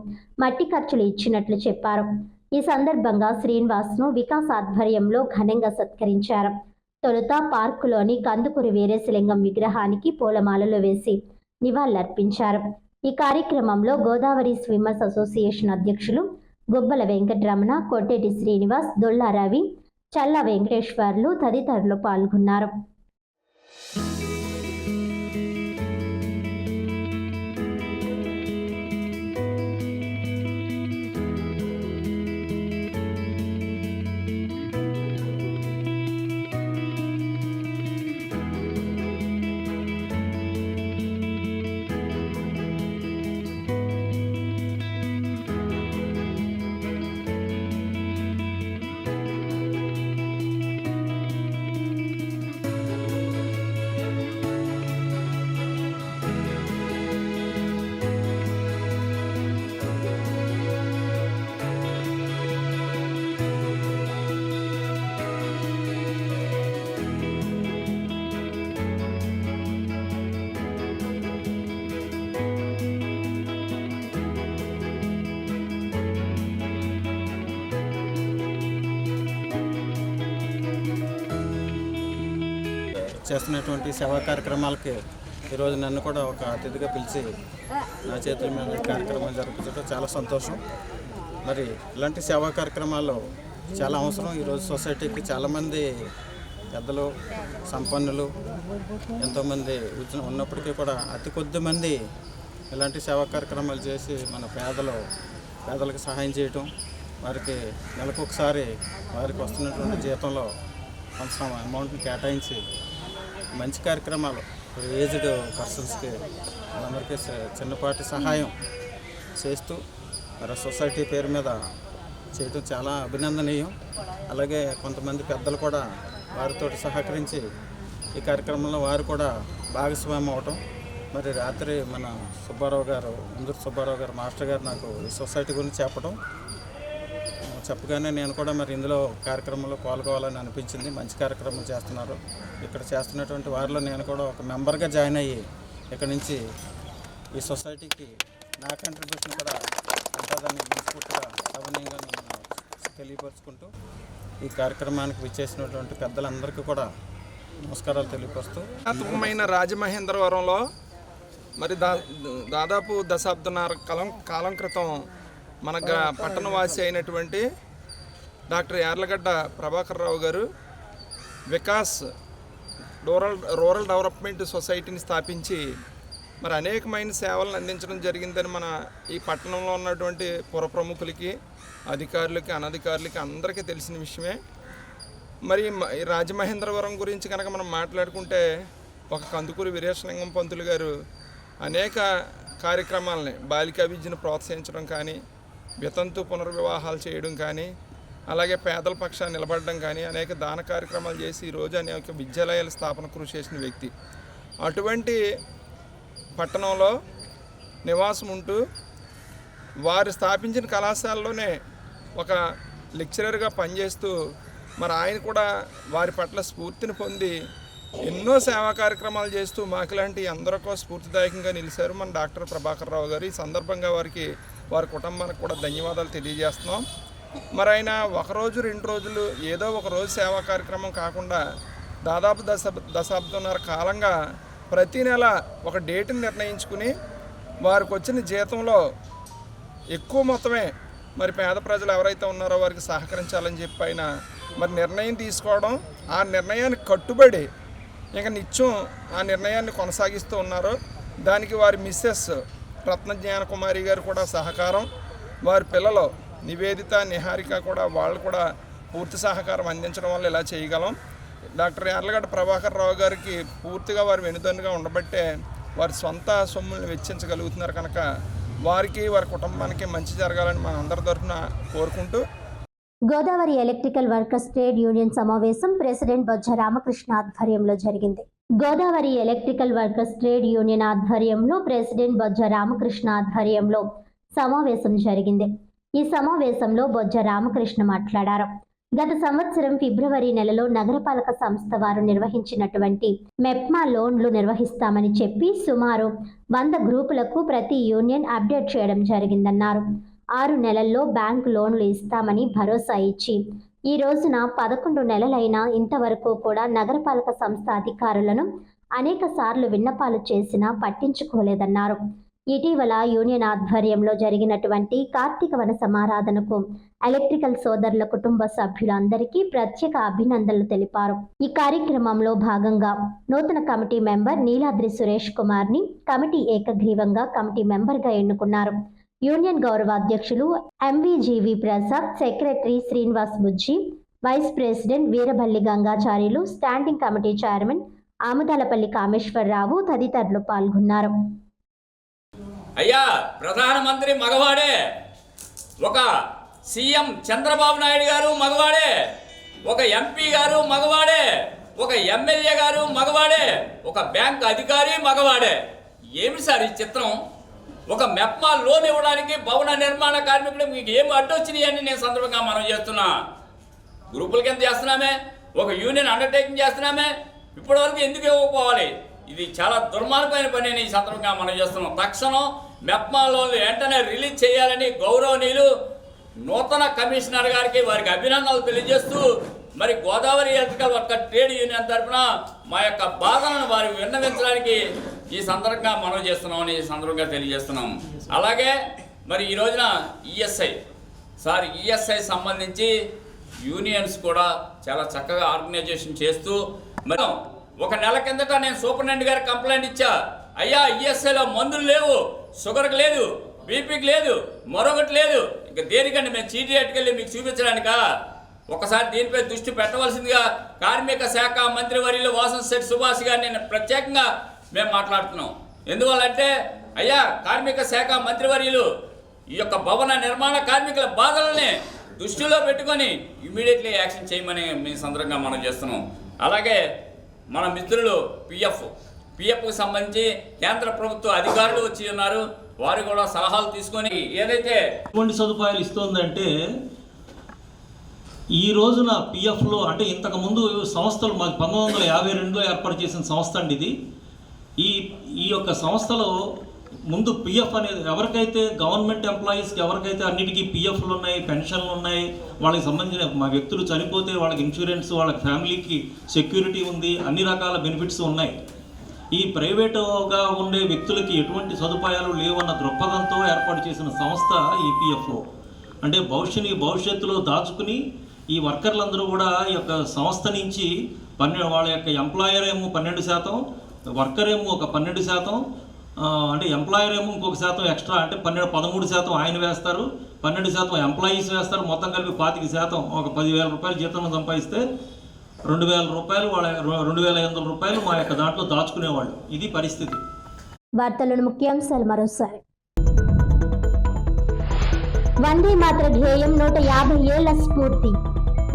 మట్టి ఖర్చులు ఇచ్చినట్లు చెప్పారు. ఈ సందర్భంగా శ్రీనివాస్ను వికాస్ ఆధ్వర్యంలో ఘనంగా సత్కరించారు. తొలుత పార్కులోని కందుకూరి వీరేశలింగం విగ్రహానికి పూలమాలలు వేసి నివాళులర్పించారు. ఈ కార్యక్రమంలో గోదావరి స్విమ్మర్స్ అసోసియేషన్ అధ్యక్షులు గుబ్బల వెంకటరమణ, కొట్టేటి శ్రీనివాస్, దొల్లా రవి, చల్లా వెంకటేశ్వర్లు తదితరులు పాల్గొన్నారు. చేస్తున్నటువంటి సేవా కార్యక్రమాలకి ఈరోజు నన్ను కూడా ఒక అతిథిగా పిలిచి నా చేతుల మీద కార్యక్రమాలు జరుపుతుంటే చాలా సంతోషం. మరి ఇలాంటి సేవా కార్యక్రమాలు చాలా అవసరం. ఈరోజు సొసైటీకి చాలామంది పెద్దలు, సంపన్నులు ఎంతోమంది ఉన్నప్పటికీ కూడా అతి కొద్ది మంది ఇలాంటి సేవా కార్యక్రమాలు చేసి మన పేదలకు సహాయం చేయటం, వారికి నెలకు ఒకసారి వారికి వస్తున్నటువంటి జీతంలో కొంత అమౌంట్ని కేటాయించి మంచి కార్యక్రమాలు ఏజ్డ్ పర్సన్స్కి వాళ్ళందరికీ చిన్నపాటి సహాయం చేస్తూ మరి సొసైటీ పేరు మీద చేయటం చాలా అభినందనీయం. అలాగే కొంతమంది పెద్దలు కూడా వారితో సహకరించి ఈ కార్యక్రమంలో వారు కూడా భాగస్వామ్యం అవటం. మరి రాత్రి మన ఇందూరు సుబ్బారావు గారు మాస్టర్ గారు నాకు ఈ సొసైటీ గురించి చెప్పగానే నేను కూడా మరి ఇందులో కార్యక్రమంలో పాల్గొవాలని అనిపించింది. మంచి కార్యక్రమం చేస్తున్నారు. ఇక్కడ చేస్తున్నటువంటి వారిలో నేను కూడా ఒక మెంబర్గా జాయిన్ అయ్యి ఇక్కడ నుంచి ఈ సొసైటీకి నా కంట్రిబ్యూషన్ కూడా ఉంటుందని మనస్ఫూర్తిగా సవనీయంగా నేను తెలియపరుచుకుంటూ ఈ కార్యక్రమానికి విచ్చేసినటువంటి పెద్దలందరికీ కూడా నమస్కారాలు తెలియపరుస్తూ పురాతనమైన రాజమహేంద్రవరంలో మరి దాదాపు దశాబ్దన్నర కాలం క్రితం మన పట్టణవాసి అయినటువంటి డాక్టర్ యార్లగడ్డ ప్రభాకర్ రావు గారు వికాస్ రూరల్ డెవలప్మెంట్ సొసైటీని స్థాపించి మరి అనేకమైన సేవలను అందించడం జరిగిందని మన ఈ పట్టణంలో ఉన్నటువంటి పుర ప్రముఖులకి, అధికారులకి, అనధికారులకి అందరికీ తెలిసిన విషయమే. మరి రాజమహేంద్రవరం గురించి కనుక మనం మాట్లాడుకుంటే ఒక కందుకూరి వీరేశలింగం పంతులు గారు అనేక కార్యక్రమాలని బాలికా విద్యను ప్రోత్సహించడం కానీ, వితంతు పునర్వివాహాలు చేయడం కానీ, అలాగే పేదల పక్షాన్ని నిలబడడం కానీ అనేక దాన కార్యక్రమాలు చేసి ఈరోజు అనేక విద్యాలయాల స్థాపన కృషి చేసిన వ్యక్తి. అటువంటి పట్టణంలో నివాసం ఉంటూ వారు స్థాపించిన కళాశాలలోనే ఒక లెక్చరర్గా పనిచేస్తూ మరి ఆయన కూడా వారి పట్ల స్ఫూర్తిని పొంది ఎన్నో సేవా కార్యక్రమాలు చేస్తూ మాకులాంటి అందరికీ స్ఫూర్తిదాయకంగా నిలిచారు మన డాక్టర్ ప్రభాకర్ రావు గారు. ఈ సందర్భంగా వారి కుటుంబానికి కూడా ధన్యవాదాలు తెలియజేస్తున్నాం. మరి ఆయన ఒకరోజు 2 రోజులు ఏదో ఒక రోజు సేవా కార్యక్రమం కాకుండా దాదాపు దశాబ్దన్నర కాలంగా ప్రతి నెల ఒక డేట్ని నిర్ణయించుకుని వారికి వచ్చిన జీతంలో ఎక్కువ మొత్తమే మరి పేద ప్రజలు ఎవరైతే ఉన్నారో వారికి సహకరించాలని చెప్పి ఆయన మరి నిర్ణయం తీసుకోవడం, ఆ నిర్ణయానికి కట్టుబడి ఇంకా నిత్యం ఆ నిర్ణయాన్ని కొనసాగిస్తూ ఉన్నారు. దానికి వారి మిస్సెస్ రత్నజ్ఞాన కుమారి గారు కూడా సహకారం, వారి పిల్లలు నివేదిత, నిహారిక కూడా వాళ్ళు కూడా పూర్తి సహకారం అందించడం వల్ల ఇలా చేయగలం. డాక్టర్ యార్లగడ్డ ప్రభాకర్ రావు గారికి పూర్తిగా వారు వెనుదన్నుగా ఉండబట్టే వారి సొంత సొమ్ములను వెచ్చించగలుగుతున్నారు. కనుక వారికి, వారి కుటుంబానికి మంచి జరగాలని మన అందరి తరఫున కోరుకుంటూ Godavari electrical workers trade union సమావేశం ప్రెసిడెంట్ బొజ్జ రామకృష్ణ ఆధ్వర్యంలో జరిగింది. Godavari electrical workers trade union ఆధ్వర్యంలో ప్రెసిడెంట్ బొజ్జ రామకృష్ణ ఆధ్వర్యంలో సమావేశం జరిగింది. ఈ సమావేశంలో బొజ్జ రామకృష్ణ మాట్లాడారు. గత సంవత్సరం ఫిబ్రవరి నెలలో నగరపాలక సంస్థ వారు నిర్వహించినటువంటి మెప్మా లోన్లు నిర్వహిస్తామని చెప్పి సుమారు 100 గ్రూపులకు ప్రతి యూనియన్ అప్డేట్ చేయడం జరిగిందన్నారు. 6 నెలల్లో బ్యాంకు లోన్లు ఇస్తామని భరోసా ఇచ్చి ఈ రోజున 11 నెలలైనా ఇంతవరకు కూడా నగరపాలక సంస్థ అధికారులను అనేక సార్లు విన్నపాలు చేసినా పట్టించుకోలేదన్నారు. ఇటీవల యూనియన్ ఆధ్వర్యంలో జరిగినటువంటి కార్తీక వన సమారాధనకు ఎలక్ట్రికల్ సోదరుల కుటుంబ సభ్యులందరికీ ప్రత్యేక అభినందనలు తెలిపారు. ఈ కార్యక్రమంలో భాగంగా నూతన కమిటీ మెంబర్ నీలాద్రి సురేష్ కుమార్ని కమిటీ ఏకగ్రీవంగా కమిటీ మెంబర్గా ఎన్నుకున్నారు. యూనియన్ గౌరవ అధ్యక్షులు MVGV Prasad, secretary Srinivas Bujji, vice president Veerabhalli Gangacharyulu, standing committee chairman Amudalapalli Kameswararao తదితరులు పాల్గొన్నారు. అయ్యా, ప్రధానమంత్రి మగవాడే, ఒక సీఎం చంద్రబాబు నాయుడు గారు మగవాడే, ఒక ఎంపీ గారు మగవాడే, ఒక ఎమ్మెల్యే గారు మగవాడే, ఒక బ్యాంక్ అధికారి మగవాడే. ఏమి సార్ ఈ చిత్రం? ఒక మెప్మా లోన్ ఇవ్వడానికి భవన నిర్మాణ కార్మికులు మీకు ఏమి అడ్డొచ్చినాయి అని నేను సందర్భంగా మనం చేస్తున్నా. గ్రూపుల కింద చేస్తున్నామే, ఒక యూనియన్ అండర్టేకింగ్ చేస్తున్నామే, ఇప్పటివరకు ఎందుకు ఇవ్వకపోవాలి? ఇది చాలా దుర్మార్గమైన పని అని ఈ సందర్భంగా మనం చేస్తున్నాం. తక్షణం మెప్మా లోన్లు వెంటనే రిలీజ్ చేయాలని గౌరవనీయులు నూతన కమిషనర్ గారికి వారికి అభినందనలు తెలియజేస్తూ మరి Godavari electrical worker trade union తరఫున మా యొక్క బాధలను వారు విన్నవించడానికి ఈ సందర్భంగా మనం చేస్తున్నామని ఈ సందర్భంగా తెలియజేస్తున్నాం. అలాగే మరి ఈ రోజున ఈఎస్ఐ సంబంధించి యూనియన్స్ కూడా చాలా చక్కగా ఆర్గనైజేషన్ చేస్తూ మరి ఒక నెల కిందట నేను సూపరింటెండెంట్ గారికి కంప్లైంట్ ఇచ్చా, అయ్యా ఈఎస్ఐలో మందులు లేవు, షుగర్కి లేదు, బీపీకి లేదు, మరొకటి లేదు, ఇంకా దేనికండి మేము చీటీ అట్టుకెళ్ళి మీకు చూపించడానికా? ఒకసారి దీనిపై దృష్టి పెట్టవలసిందిగా కార్మిక శాఖ మంత్రివర్యులు వాసంశెట్టి సుభాష్ గారిని నేను ప్రత్యేకంగా మేము మాట్లాడుతున్నాం. ఎందువల్లంటే అయ్యా కార్మిక శాఖ మంత్రివర్యులు ఈ యొక్క భవన నిర్మాణ కార్మికుల బాధలని దృష్టిలో పెట్టుకొని ఇమీడియట్లీ యాక్షన్ చేయమని మీ సందర్భంగా మనం చేస్తున్నాం. అలాగే మన మిత్రులు పిఎఫ్కి సంబంధించి కేంద్ర ప్రభుత్వ అధికారులు వచ్చి ఉన్నారు, వారు కూడా సలహాలు తీసుకొని ఏదైతే ఎటువంటి సదుపాయాలు ఇస్తుందంటే ఈ రోజున పిఎఫ్లో అంటే ఇంతకుముందు సంస్థలు మాకు 1952లో ఏర్పాటు చేసిన సంస్థ అండి ఇది. ఈ యొక్క సంస్థలో ముందు పిఎఫ్ అనేది ఎవరికైతే గవర్నమెంట్ ఎంప్లాయీస్కి ఎవరికైతే అన్నిటికీ పిఎఫ్లు ఉన్నాయి, పెన్షన్లు ఉన్నాయి, వాళ్ళకి సంబంధించిన మా వ్యక్తులు చనిపోతే వాళ్ళకి ఇన్సూరెన్స్, వాళ్ళ ఫ్యామిలీకి సెక్యూరిటీ ఉంది, అన్ని రకాల బెనిఫిట్స్ ఉన్నాయి. ఈ ప్రైవేటుగా ఉండే వ్యక్తులకి ఎటువంటి సదుపాయాలు లేవన్న దృక్పథంతో ఏర్పాటు చేసిన సంస్థ ఈపీఎఫ్ఓ. అంటే భవిష్యత్తులో దాచుకుని ఈ వర్కర్లందరూ కూడా ఈ యొక్క సంస్థ నుంచి వాళ్ళ యొక్క ఎంప్లాయర్ ఏమో 12%, వర్కర్ ఏమో ఒక 12%, అంటే ఎంప్లాయర్ ఏమో ఇంకొక శాతం ఎక్స్ట్రా అంటే 13% ఆయన వేస్తారు, 12% ఎంప్లాయీస్ వేస్తారు. మొత్తం కలిపి 25%, ఒక 10,000 రూపాయలు జీతం సంపాదిస్తే 2,000 రూపాయలు వాళ్ళ 2,500 రూపాయలు మా యొక్క దాంట్లో దాచుకునేవాళ్ళు. ఇది పరిస్థితి. వార్తలను ముఖ్యాంశాలు మరోసారి. వందే మాతర ధ్యేయం 150 ఏళ్ల స్ఫూర్తి,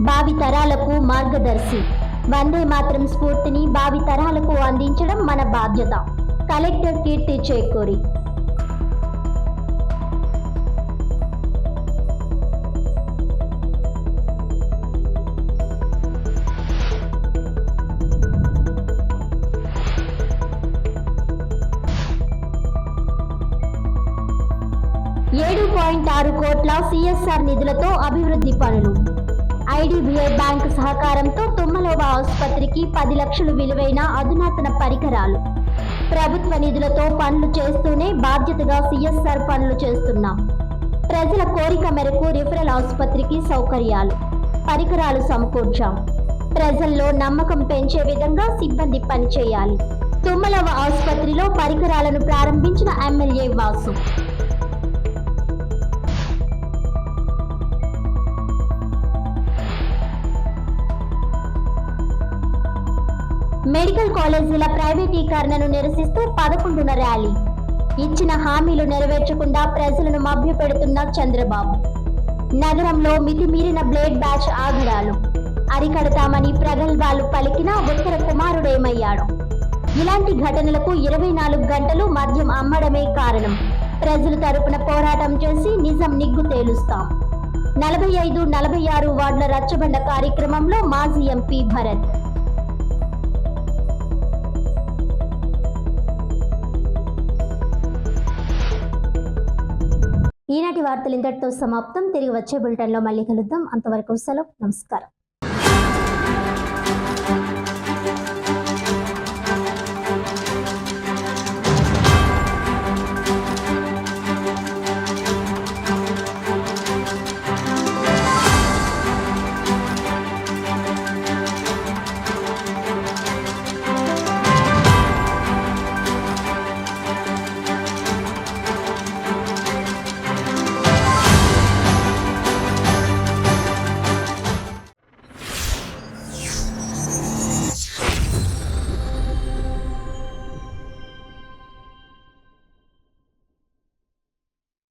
భావి తరాలకు మార్గదర్శి. వందే మాతరం స్ఫూర్తిని భావి తరాలకు అందించడం మన బాధ్యత. కలెక్టర్ కీర్తి చేకూరి. ₹7.6 కోట్ల సిఎస్ఆర్ నిధులతో అభివృద్ధి పనులు. ఐడిబిఐ బ్యాంకు సహకారంతో తుమ్మలోవ ఆసుపత్రికి 10 లక్షలు విలువైన అధునాతన పరికరాలు. ప్రభుత్వ నిధులతో పనులు చేస్తూనే బాధ్యతగా సిఎస్ఆర్ పనులు చేస్తున్నాం. ప్రజల కోరిక మేరకు రిఫరల్ ఆసుపత్రికి సౌకర్యాలు, పరికరాలు సమకూర్చాం. ప్రజల్లో నమ్మకం పెంచే విధంగా సిబ్బంది పనిచేయాలి. తుమ్మలోవ ఆసుపత్రిలో పరికరాలను ప్రారంభించిన ఎమ్మెల్యే వాసు. మెడికల్ కాలేజీల ప్రైవేటీకరణను నిరసిస్తూ 11న ర్యాలీ. ఇచ్చిన హామీలు నెరవేర్చకుండా ప్రజలను మభ్యపెడుతున్న చంద్రబాబు. నగరంలో మితిమీరిన బ్లేడ్ బ్యాచ్ ఆగడాలు అరికడతామని ప్రగల్భాలు పలికిన ఉత్తర కుమారుడేమయ్యాడు. ఇలాంటి ఘటనలకు 24 గంటలు మద్యం అమ్మడమే కారణం. ప్రజల తరపున పోరాటం చేసి నిజం నిగ్గు తేలుస్తాం. 45, 46 వార్డుల రచ్చబండ కార్యక్రమంలో మాజీ ఎంపీ భరత్. ఈనాటి వార్తలు ఇంతటితో సమాప్తం. తిరిగి వచ్చే బులెటిన్లో మళ్ళీ కలుద్దాం. అంతవరకు సెలవు. నమస్కారం.